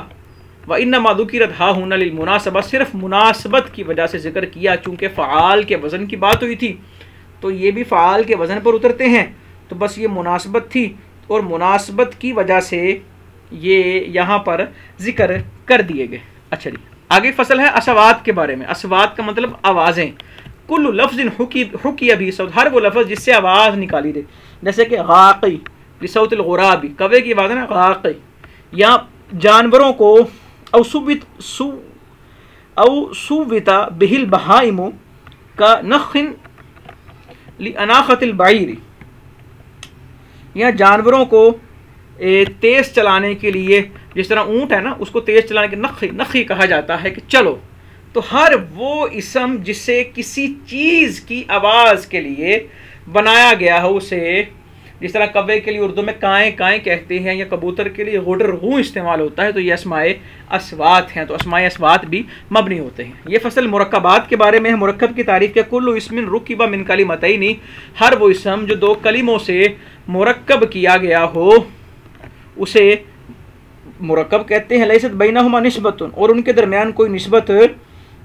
وَإِنَّمَا ذُكِرَتْ هَا هُنَا لِلْمُنَاسَبَةِ، صرف مناسبت کی وجہ سے ذکر کیا، چونکہ فعال کے وزن کی بات ہوئی تھی تو یہ بھی فعال کے وزن پر اترتے ہیں، تو بس یہ مناسبت تھی، اور مناسبت کی وجہ سے یہ یہاں پر ذکر کر دیے گئے۔ اچھا جی، آگے فصل ہے اصوات کے بارے میں۔ اصوات کا مطلب آوازیں۔ کل لفظ حکی ابھی صوت، ہر وہ لفظ جس سے آواز نکالی دے، جیسے کہ غاقی بصوت الغرابی، کوے کی آواز ہے نا غاقی، یا جانوروں کو او صوتا بہ البہائم کا نخ لاناخت البعیر، یا جانوروں کو تیز چلانے کے لیے، جس طرح اونٹ ہے نا اس کو تیز چلانے کے نخی کہا جاتا ہے کہ چلو، تو ہر وہ اسم جسے کسی چیز کی آواز کے لیے بنایا گیا ہو اسے، جس طرح کوے کے لیے اردو میں کائیں کائیں کہتے ہیں، یا کبوتر کے لیے غڈر غو استعمال ہوتا ہے، تو یہ اسماء اصوات ہیں، تو اسماء اصوات بھی مبنی ہوتے ہیں۔ یہ فصل مرکبات کے بارے میں ہے۔ مرکب کی تعریف کیا؟ کل اسم رکب من کلمتین، ہر وہ اسم جو 2 کلموں سے مرکب کیا گیا ہو اسے مرکب کہتے ہیں۔ لیست بینہما نسبت، اور ان کے درمیان کوئی نسبت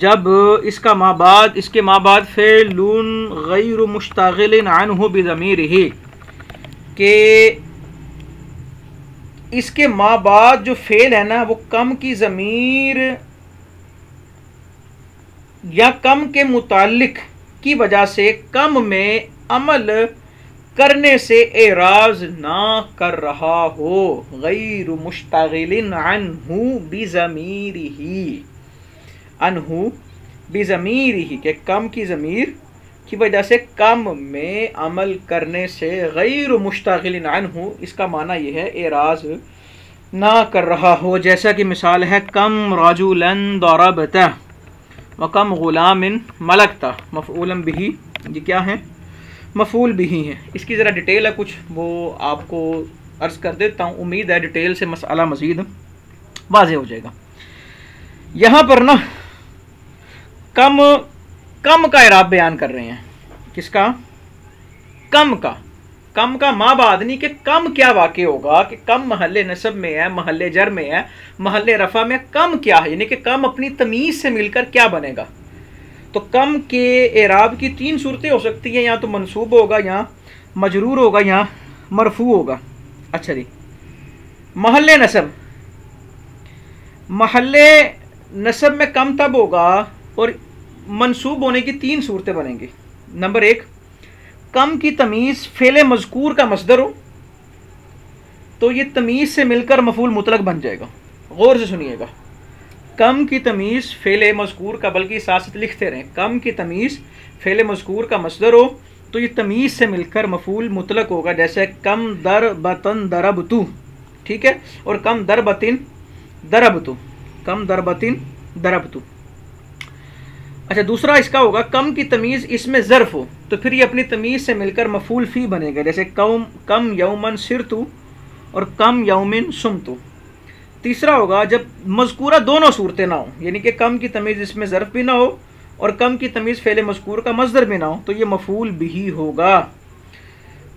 جب اس کے ماں بعد فعل غیر مشتغل عنہ بضمیرہ، کہ اس کے ماں بعد جو فعل ہے نا وہ کم کی ضمیر یا کم کے متعلق کی وجہ سے کم میں عمل کرنے سے اعراض نہ کر رہا ہو، غیر مشتغل عنہ بضمیرہ، عنہ بضمیرہ، کہ کم کی ضمیر کی وجہ سے کم میں عمل کرنے سے غیر مشتغل عنہ، اس کا معنی یہ ہے اعراض نہ کر رہا ہو، جیسا کہ مثال ہے کم رجلا ضربتہ وکم غلام ملکتہ، مفعول بہ، یہ کیا ہے؟ مفعول بہ ہے۔ اس کی ذرا ڈیٹیل ہے کچھ، وہ آپ کو عرض کر دیتا ہوں، امید ہے ڈیٹیل سے مسئلہ مزید واضح ہو جائے گا۔ یہاں پر نا کم کا اعراب بیان کر رہے ہیں، کس کا؟ کم کا ماں بعد نہیں، کہ کم کیا واقع ہوگا، کہ کم محل نصب میں ہے، محل جر میں ہے، محل رفع میں، کم کیا ہے، یعنی کہ کم اپنی تمیز سے مل کر کیا بنے گا۔ تو کم کے اعراب کی 3 صورتیں ہو سکتی ہیں، یا تو منصوب ہوگا، یا مجرور ہوگا، یا مرفوع ہوگا۔ اچھا جی، محل نصب میں کم تب ہوگا اور منصوب ہونے کی 3 صورتیں بنیں گی۔ نمبر 1، کم کی تمیز فعل مذکور کا مصدر ہو تو یہ تمیز سے مل کر مفعول مطلق بن جائے گا۔ غور سے سنیے گا، کم کی تمیز فعل مذکور کا، بلکہ ساتھ لکھتے رہیں، کم کی تمیز فعل مذکور کا مصدر ہو تو یہ تمیز سے مل کر مفعول مطلق ہوگا، جیسے کم ضربتن ضربتو، ٹھیک ہے، اور کم ضربتن ضربتو، کم ضربتن ضربتو۔ اچھا، دوسرا اس کا ہوگا کم کی تمیز اس میں ظرف ہو تو پھر یہ اپنی تمیز سے مل کر مفعول فی بنے گا، جیسے کم یومن سرتو اور کم یومن سمتو۔ تیسرا ہوگا جب مذکورہ دونوں صورتیں نہ ہوں، یعنی کہ کم کی تمیز اس میں ظرف بھی نہ ہو اور کم کی تمیز فعل مذکور کا مصدر بھی نہ ہو، تو یہ مفعول بھی ہوگا،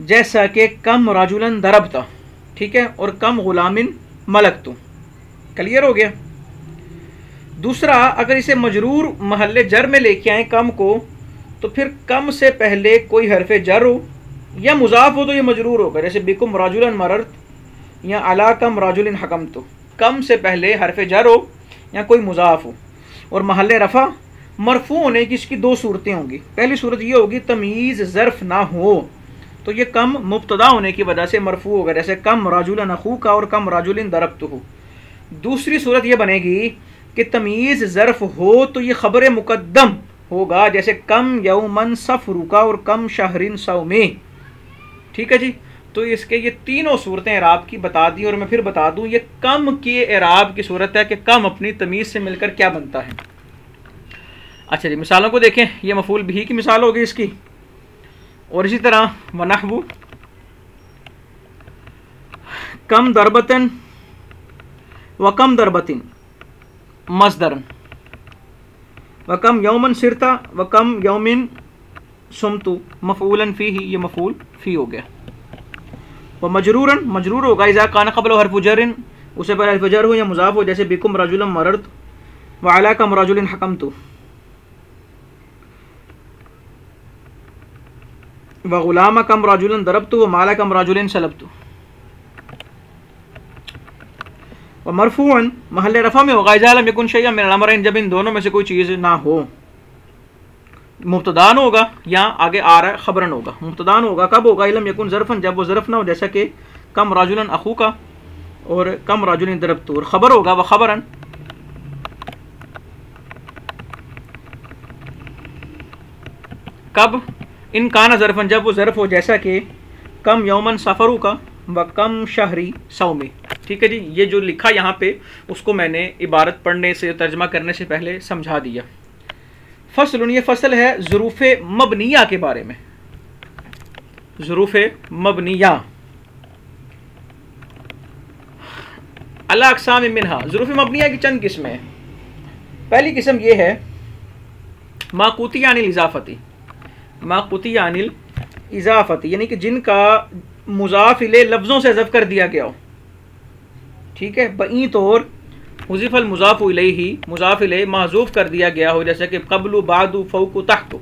جیسا کہ کم رجلا ضربتا، ٹھیک ہے، اور کم غلام ملکتو۔ کلیئر ہو گیا؟ دوسرا، اگر اسے مجرور محل جر میں لے کے آئیں کم کو، تو پھر کم سے پہلے کوئی حرف جر ہو یا مضاف ہو تو یہ مجرور ہوگا، جیسے بکم رجلا مررت یا علی کم رجل حکمت، کم سے پہلے حرف جر ہو یا کوئی مضاف ہو۔ اور محل رفع مرفوع ہونے کی اس کی 2 صورتیں ہوں گی۔ پہلی صورت یہ ہوگی تمیز ظرف نہ ہو تو یہ کم مبتدا ہونے کی وجہ سے مرفوع ہوگا، جیسے کم رجلا اخوک اور کم رجل ضربتہ۔ دوسری صورت یہ بنے گی کہ تمیز ظرف ہو تو یہ خبر مقدم ہوگا، جیسے کم یومن صفرک اور کم شہرن صومی، ٹھیک ہے جی۔ تو اس کے یہ تینوں صورتیں اعراب کی بتا دی، اور میں پھر بتا دوں یہ کم کے اعراب کی صورت ہے کہ کم اپنی تمیز سے مل کر کیا بنتا ہے۔ اچھا جی، مثالوں کو دیکھیں، یہ مفعول بھی کی مثال ہوگی اس کی، اور اسی طرح ونحو کم ضربتن وکم ضربتن مصدرن وکم یومن سرتا وکم یومن سمتو مفعولا فیہ، یہ مفعول فی ہو گیا۔ ومجرورن، مجرور ہوگا اذا کان قبل حرف جر، اسے پر حرف جر ہو یا مضاف ہو، جیسے بکم رجلا مررت وعلی کم رجل حکمت وغلام کم رجلا ضربت ومال کم رجل سلبت۔ ومرفوعا محل رفع میں ہوگا اذا لم یکن شیئا من الامرین، جب ان دونوں میں سے کوئی چیز نہ ہو، مبتدان ہوگا یا آگے آ رہا ہے خبرن ہوگا۔ مبتدان ہوگا کب ہوگا؟ لم یکن ظرفن، جب وہ ظرف نہ ہو، جیسا کہ کم رجلا اخوکا اور کم رجل ضربت، اور خبر ہوگا وخبرن کب؟ ان کان ظرفن، جب وہ ظرف ہو، جیسا کہ کم یومن سفروکا و کم شہری سومی، ٹھیک ہے جی۔ یہ جو لکھا یہاں پہ اس کو میں نے عبارت پڑھنے سے، ترجمہ کرنے سے پہلے سمجھا دیا۔ فصل، یہ فصل ہے ظروف مبنیہ کے بارے میں، ظروف مبنیہ علی اقسام منہا، ظروف مبنیہ کی چند قسمیں ہیں۔ پہلی قسم یہ ہے ما قطع عن الاضافتی، ما قطع عن الاضافتی، یعنی کہ جن کا مضاف الیہ لفظوں سے حذف کر دیا گیا ہو، ٹھیک ہے، بئیں طور حذف المضاف الیہ، مضاف الیہ محذوف کر دیا گیا ہو، جیسے کہ قبل، بعد، فوق، تحت،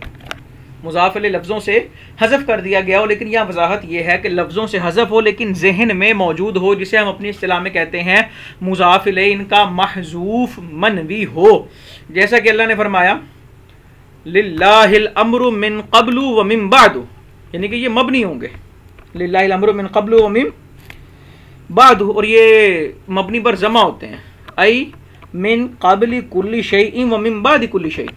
مضاف الیہ لفظوں سے حذف کر دیا گیا ہو، لیکن یہاں وضاحت یہ ہے کہ لفظوں سے حذف ہو لیکن ذہن میں موجود ہو، جسے ہم اپنی اصطلاح میں کہتے ہیں مضاف الیہ ان کا محذوف منوی ہو، جیسا کہ اللہ نے فرمایا للہ الامر من قبل ومن بعد، یعنی کہ یہ مبنی ہوں گے، للہ الامر من قبل ومن بعد، اور یہ مبنی پر جمع ہوتے ہیں، ای من قبل کل شیء ومن بعد کل شیء،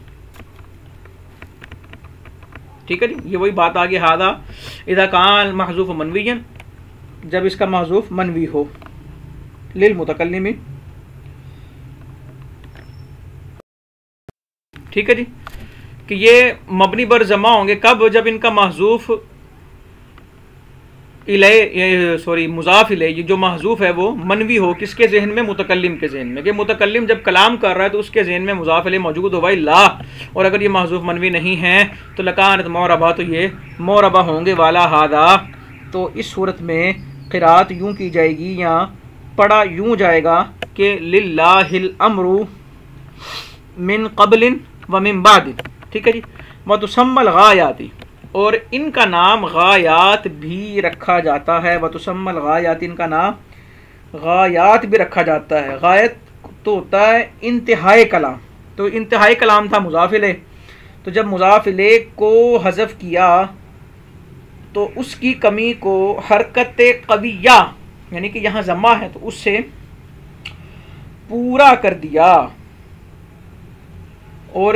ٹھیک ہے جی، یہ وہی بات آگے، ہذا اذا کان محذوف منویا، جب اس کا محذوف منوی ہو، للمتکلم، ٹھیک ہے جی، کہ یہ مبنی بر جمع ہوں گے کب؟ جب ان کا محذوف مضاف الیہ، یہ جو محذوف ہے وہ منوی ہو، کس کے ذہن میں؟ متکلم کے ذہن میں، کہ متکلم جب کلام کر رہا ہے تو اس کے ذہن میں مضاف الیہ موجود ہو لا، اور اگر یہ محذوف منوی نہیں ہے تو لکانت معربہ، تو یہ معربہ ہوں گے، والا ہذا، تو اس صورت میں قرات یوں کی جائے گی یا پڑھا یوں جائے گا کہ للہ الامر من قبل ومن بعد، ٹھیک ہے جی، وتسمى الغایات، اور ان کا نام غایات بھی رکھا جاتا ہے، وتسمى الغایات، ان کا نام غایات بھی رکھا جاتا ہے، غایت تو ہوتا ہے انتہائی کلام، تو انتہائی کلام تھا مضاف الیہ، تو جب مضاف الیہ کو حذف کیا تو اس کی کمی کو حرکت قویہ، یعنی کہ یہاں ضمہ ہے تو اس سے پورا کر دیا، اور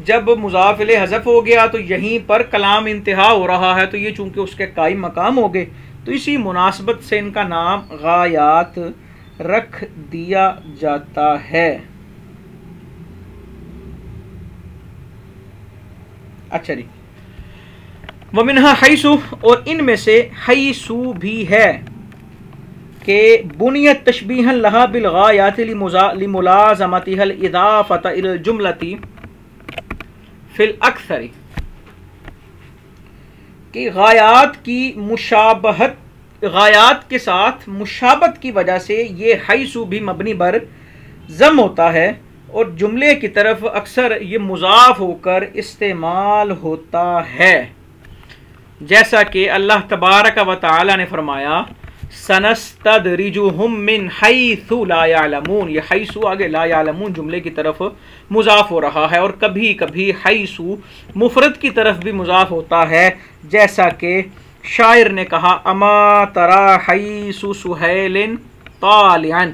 جب مضاف الیہ حذف ہو گیا تو یہیں پر کلام انتہا ہو رہا ہے، تو یہ چونکہ اس کے قائم مقام ہو گئے، تو اسی مناسبت سے ان کا نام غایات رکھ دیا جاتا ہے۔ اچھا جی، ومنہا حیث، اور ان میں سے حیث بھی ہے کہ بنیت تشبیہا لہا بالغایات لملازمتها الاضافۃ الی الجملۃ فی الاکثر، کہ غایات کی مشابہت، غایات کے ساتھ مشابہت کی وجہ سے یہ حیث بھی مبنی بر ضم ہوتا ہے، اور جملے کی طرف اکثر یہ مضاف ہو کر استعمال ہوتا ہے، جیسا کہ اللہ تبارک و تعالی نے فرمایا سنستدرجہم من حیث لا یعلمون، یہ حیث آگے لا یعلمون جملے کی طرف مضاف ہو رہا ہے، اور کبھی کبھی حیث مفرد کی طرف بھی مضاف ہوتا ہے، جیسا کہ شاعر نے کہا اما ترى حیث سہیل طالعا،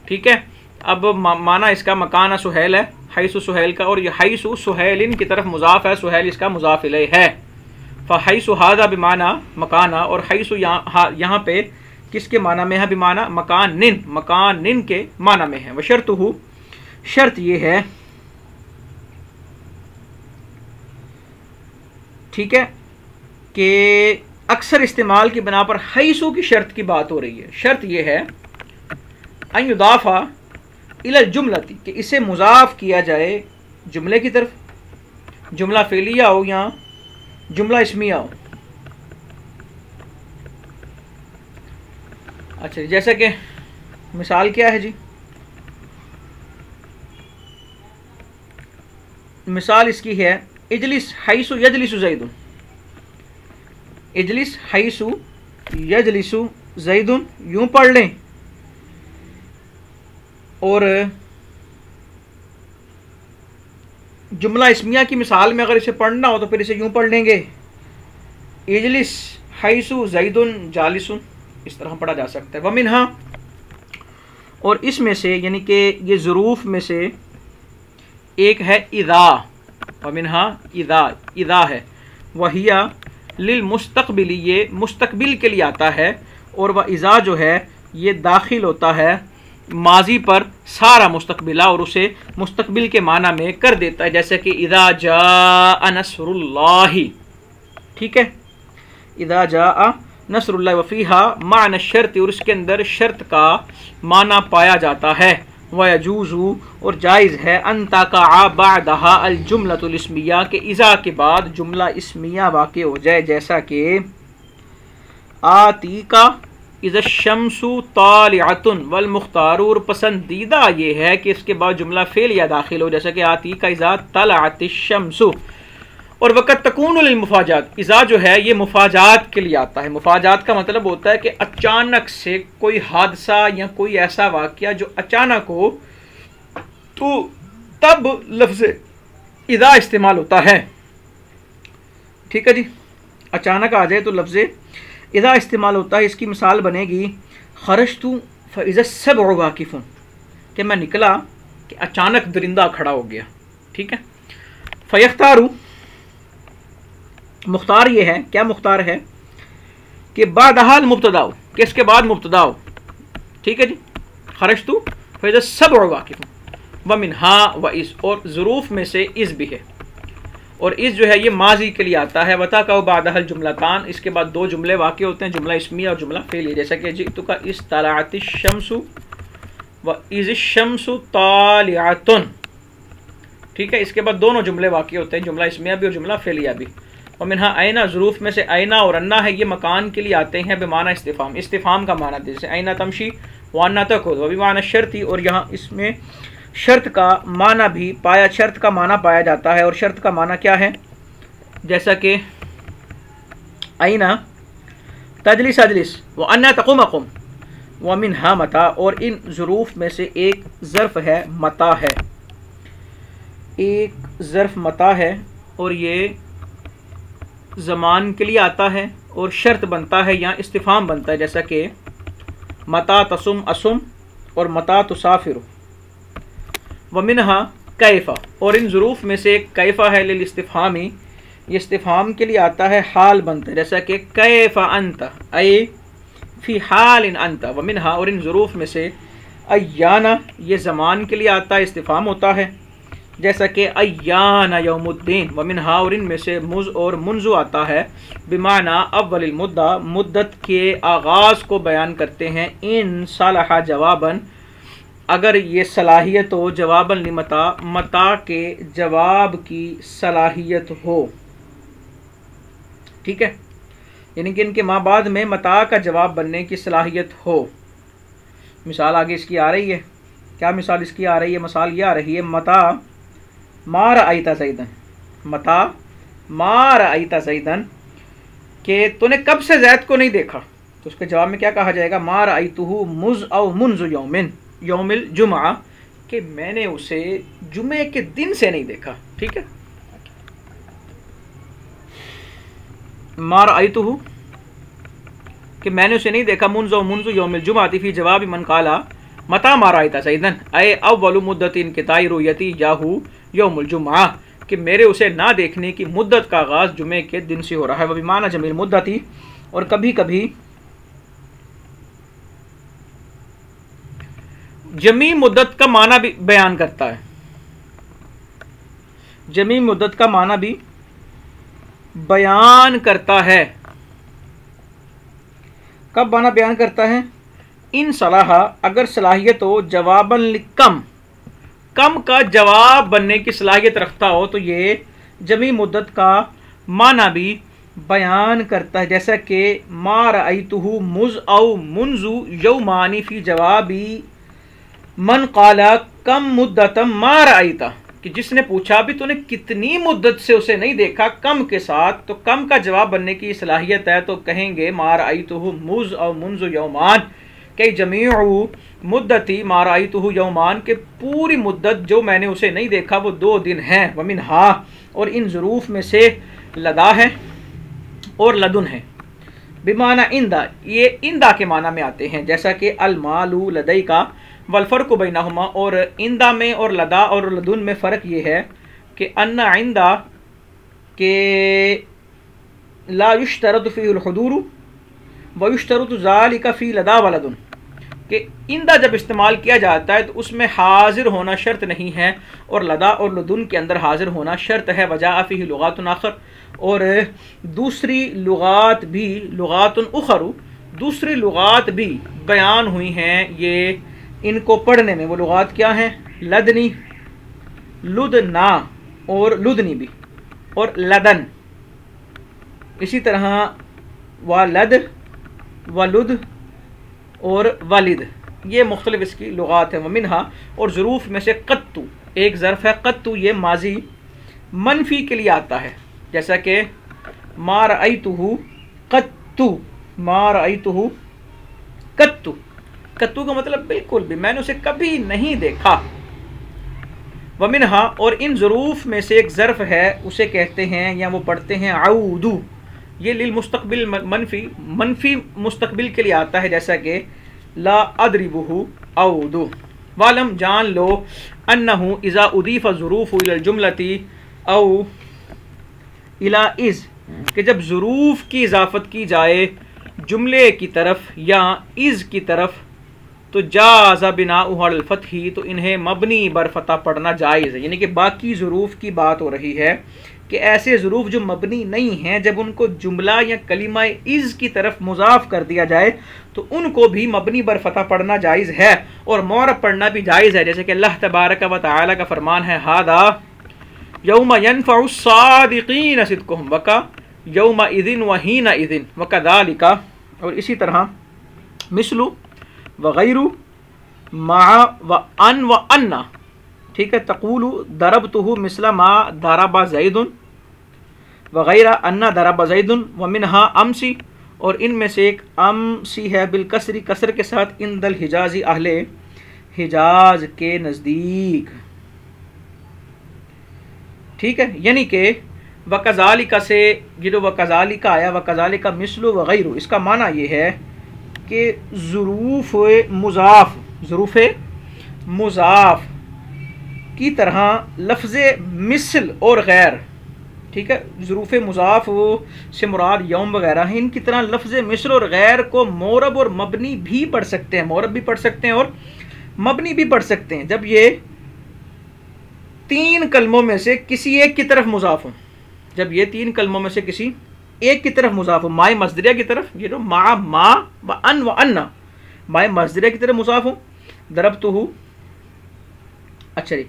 ٹھیک ہے، اب معنی اس کا مکان سہیل ہے، حیث سہیل کا، اور یہ حیث سہیل کی طرف مضاف ہے، سہیل اس کا مضاف الیہ ہے، فحیث ھذا بمعنی مکانہ، اور حیث یہاں پہ کس کے معنی میں ہے؟ بمعنی مکان نن، مکان نن کے معنی میں ہے، وشرطہ، شرط یہ ہے، ٹھیک ہے، کہ اکثر استعمال کی بنا پر حیثو کی شرط کی بات ہو رہی ہے، شرط یہ ہے ان یضاف الی الجملۃ، کہ اسے مضاف کیا جائے جملے کی طرف، جملہ فعلیہ ہو یا جملہ اسمیہ ہو۔ اچھا جیسا کہ مثال کیا ہے جی، مثال اس کی ہے اجلس حیث یجلس زید، اجلس حیث یجلس زید، یوں پڑھ لیں، اور جملہ اسمیہ کی مثال میں اگر اسے پڑھنا ہو تو پھر اسے یوں پڑھ لیں گے اجلس حیث زید جالس، اس طرح پڑھا جا سکتا ہے۔ ومنہا، اور اس میں سے یعنی کہ یہ ظروف میں سے ایک ہے اذا، ومنہا اذا، اذا ہے، وہی للمستقبل، یہ مستقبل کے لیے آتا ہے، اور وہ اذا جو ہے یہ داخل ہوتا ہے ماضی پر سارا مستقبلہ، اور اسے مستقبل کے معنی میں کر دیتا ہے، جیسے کہ اذا جاء نصر اللہ، ٹھیک ہے، اذا جاء نصر اللہ، وفیہا معنی الشرط، اور اس کے اندر شرط کا معنی پایا جاتا ہے، ویجوز، اور جائز ہے، ان تقع بعدہا الجملۃ الاسمیہ، کہ اذا کے بعد جملہ اسمیہ واقع ہو جائے، جیسا کہ آتی کا اذا الشمس طالعۃ والمختار، اور پسندیدہ یہ ہے کہ اس کے بعد جملہ فعلیہ داخل ہو، جیسا کہ آتی کا اذا طلعت الشمس. اور وقت تکون للمفاجات، اذا جو ہے یہ مفاجات کے لیے آتا ہے. مفاجات کا مطلب ہوتا ہے کہ اچانک سے کوئی حادثہ یا کوئی ایسا واقعہ جو اچانک ہو تو تب لفظ اذا استعمال ہوتا ہے. ٹھیک ہے جی، اچانک آ جائے تو لفظ اذا استعمال ہوتا ہے. اس کی مثال بنے گی خرجت فاذا السبع واقف، کہ میں نکلا کہ اچانک درندہ کھڑا ہو گیا. ٹھیک ہے. فیختار، مختار یہ ہے، کیا مختار ہے کہ بعدها المبتدا، کہ اس کے بعد مبتدا ہو. ٹھیک ہے جی. خرجت فاذا السبع واقف ومنها واذ، اور ظروف میں سے از بھی ہے، اور اس جو ہے یہ ماضی کے لیے آتا ہے. وتا کا بعدها الجملتان، اس کے بعد دو جملے واقع ہوتے ہیں، جملہ اسمیہ اور جملہ فعلیہ، جیسا کہ جئت کا اذ طلعت الشمس واذ الشمس طالعۃ. ٹھیک ہے. اس کے بعد دونوں جملے واقع ہوتے ہیں، جملہ اسمیہ بھی اور جملہ فعلیہ بھی. ومنها اینا، ظروف میں سے اینا اور انا ہے، یہ مکان کے لیے آتے ہیں بمعنی استفہام، استفہام کا معنی، جیسے اینا تمشی وانا تقعد وبمعنی شرطی، اور یہاں اس میں شرط کا معنی بھی پایا، شرط کا معنی پایا جاتا ہے. اور شرط کا معنی کیا ہے؟ جیسا کہ اینا تجلس اجلس وانا تقوم اقوم ومنها متى، اور ان ظروف میں سے ایک ظرف ہے متا ہے، ایک ظرف متا ہے، اور یہ زمان کے لیے آتا ہے اور شرط بنتا ہے یا استفہام بنتا ہے، جیسا کہ متا تسم اسم اور متا تسافر. ومنہا کیفا، اور ان ظروف میں سے ایک کیفا ہے للاستفہامی، یہ استفہام کے لیے آتا ہے، حال بنتا ہے، جیسا کہ کیفا انت اے فی حال انت. ومنہا، اور ان ظروف میں سے ایانا، یہ زمان کے لیے آتا ہے، استفہام ہوتا ہے، جیسا کہ ایان یوم الدین. ومنہا، اور ان میں سے مز اور منذ آتا ہے، بمعنی اول المدہ، مدت کے آغاز کو بیان کرتے ہیں. ان صالح جواباً، اگر یہ صلاحیت ہو، جواباً لمتا، متا کے جواب کی صلاحیت ہو. ٹھیک ہے. یعنی کہ ان کے ماں بعد میں متا کا جواب بننے کی صلاحیت ہو. مثال آگے اس کی آ رہی ہے. کیا مثال اس کی آ رہی ہے؟ مثال یہ آ رہی ہے متا ما رأیت زیدن، متا ما رأیت زیدن، کہ تو نے کب سے زید کو نہیں دیکھا. تو اس کے جواب میں کیا کہا جائے گا؟ ما رأیتہ مز او منذ یومن، یوم الجمعہ، کہ میں نے اسے جمعے کے دن سے نہیں دیکھا. ٹھیک ہے. ما رأیتہ، کہ میں نے اسے نہیں دیکھا، منذ او منذ یوم الجمعہ فی جواب من قالا متا ما رأیت زیدن اے اول مدت انقطاع رؤیتی یاہو یوم الجمعہ، کہ میرے اسے نہ دیکھنے کی مدت کا آغاز جمعے کے دن سے ہو رہا ہے. وہ بمعنی جمیل مدتی، اور کبھی کبھی جمی مدت کا معنی بھی بیان کرتا ہے، جمی مدت کا معنی بھی بیان کرتا ہے. کب معنی بیان کرتا ہے؟ ان صلاح، اگر صلاحیت ہو، جواباً لکم، کم کا جواب بننے کی صلاحیت رکھتا ہو، تو یہ جمی مدت کا معنی بھی بیان کرتا ہے، جیسا کہ ما رأیتہ مز او منذ یومان فی جوابی من قال کم مدتم ما رأیتہ، کہ جس نے پوچھا بھی تو نے کتنی مدت سے اسے نہیں دیکھا، کم کے ساتھ، تو کم کا جواب بننے کی صلاحیت ہے، تو کہیں گے ما رأیتہ مز او منذ یومان، کہ جمیع مدتی ما رأیتہ یومان، کہ پوری مدت جو میں نے اسے نہیں دیکھا وہ 2 دن ہیں. ومنہا، اور ان ظروف میں سے لدا ہے اور لدن ہے، بمعنی اندہ، یہ اندہ کے معنی میں آتے ہیں، جیسا کہ المال لدی کا والفرق بینہما، اور اندہ میں اور لدا اور لدن میں فرق یہ ہے کہ ان عندہ کہ لا یشترط فی الحضور ویشترط ذالک فی لدا ولدن، کہ اندہ جب استعمال کیا جاتا ہے تو اس میں حاضر ہونا شرط نہیں ہے، اور لدا اور لدن کے اندر حاضر ہونا شرط ہے. وجاء فیہ لغات آخر، اور دوسری لغات بھی، لغات اخر، دوسری لغات بھی بیان ہوئی ہیں یہ ان کو پڑھنے میں. وہ لغات کیا ہیں؟ لدنی، لدنا، اور لدنی بھی، اور لدن. اسی طرح ولد، ولد، اور والد، یہ مختلف اس کی لغات ہیں. ومنہا، اور ظروف میں سے قطو ایک ظرف ہے. قطو یہ ماضی منفی کے لیے آتا ہے، جیسا کہ ما رأیتہ قطو، ما رأیتہ قطو. قطو کا مطلب بالکل بھی، میں نے اسے کبھی نہیں دیکھا. ومنہا، اور ان ظروف میں سے ایک ظرف ہے، اسے کہتے ہیں یا وہ پڑھتے ہیں عودو. یہ للمستقبل منفی مستقبل کے لیے آتا ہے، جیسا کہ لا ادربہ عودو. والم جان لو انہ اذا اضیف الظروف الى الجملۃ او الى از، کہ جب ظروف کی اضافت کی جائے جملے کی طرف یا از کی طرف، تو جاز بناؤہ علی الفتح، تو انہیں مبنی بر فتح پڑھنا جائز ہے. یعنی کہ باقی ظروف کی بات ہو رہی ہے کہ ایسے ظروف جو مبنی نہیں ہیں، جب ان کو جملہ یا کلمہ از کی طرف مضاف کر دیا جائے تو ان کو بھی مبنی بر فتح پڑھنا جائز ہے، اور معرب پڑھنا بھی جائز ہے. جیسے کہ اللہ تبارک و تعالی کا فرمان ہے ھذا یوم ینفع الصادقین صدقہم وکا یومئذ وحینئذ وکذالک، اور اسی طرح مثل وغیر مع وان وان، ٹھیک ہے. تقول ضربتہ مثل ما ضرب زید وغیر ان ضرب زید. ومنہا امسی، اور ان میں سے ایک امسی ہے بالکسری، کسر کے ساتھ، عند الحجازی اہل حجاز کے نزدیک، ٹھیک ہے. یعنی کہ وکذالک سے یہ جو وکذالک آیا، وکذالک مثل وغیر، اس کا معنی یہ ہے کہ ظروف مضاف کی طرح لفظ مثل اور غیر، ٹھیک ہے. ظروف مضاف سے مراد یوم وغیرہ ہیں، ان کی طرح لفظ مثل اور غیر کو معرب اور مبنی بھی پڑھ سکتے ہیں، معرب بھی پڑھ سکتے ہیں اور مبنی بھی پڑھ سکتے ہیں، جب یہ تین کلموں میں سے کسی ایک کی طرف مضاف ہوں. جب یہ تین کلموں میں سے کسی ایک کی طرف مضاف ہو، مائے مصدریہ کی طرف، یہ جو ما و ان مائے مصدریہ کی طرف مضاف ہو. ضربتہ، اچھا جی،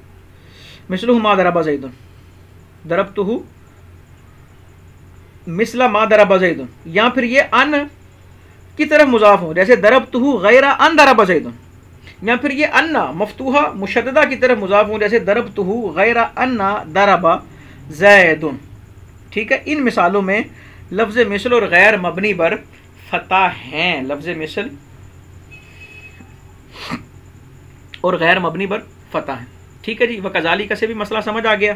مثلہ ما ضرب زید، ضربتہ مثل ما ضرب زید، یا پھر یہ ان کی طرف مضاف ہو، جیسے ضربتہ غیر ان ضرب زید، یا پھر یہ ان مفتوحہ مشددہ کی طرف مضاف ہو، جیسے ضربتہ غیر ان ضرب زید، ٹھیک ہے. ان مثالوں میں لفظ مثل اور غیر مبنی بر فتح ہیں، لفظ مثل اور غیر مبنی بر فتح ہیں، ٹھیک ہے جی. وکذالک سے بھی مسئلہ سمجھ آ گیا.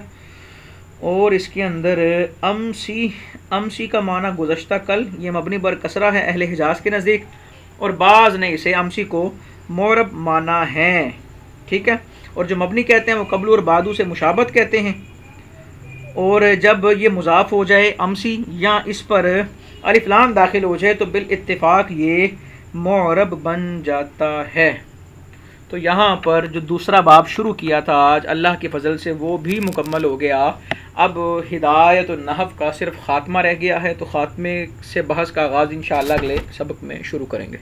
اور اس کے اندر امسی کا معنی گزشتہ کل، یہ مبنی بر کسرہ ہے اہل حجاز کے نزدیک، اور بعض نے اسے امسی کو معرب مانا ہے، ٹھیک ہے. اور جو مبنی کہتے ہیں وہ قبل اور بعدو سے مشابہت کہتے ہیں، اور جب یہ مضاف ہو جائے امسی یا اس پر الف لام داخل ہو جائے تو بالاتفاق یہ معرب بن جاتا ہے. تو یہاں پر جو دوسرا باب شروع کیا تھا آج اللہ کے فضل سے وہ بھی مکمل ہو گیا. اب ہدایت النحو کا صرف خاتمہ رہ گیا ہے، تو خاتمے سے بحث کا آغاز انشاءاللہ اگلے سبق میں شروع کریں گے.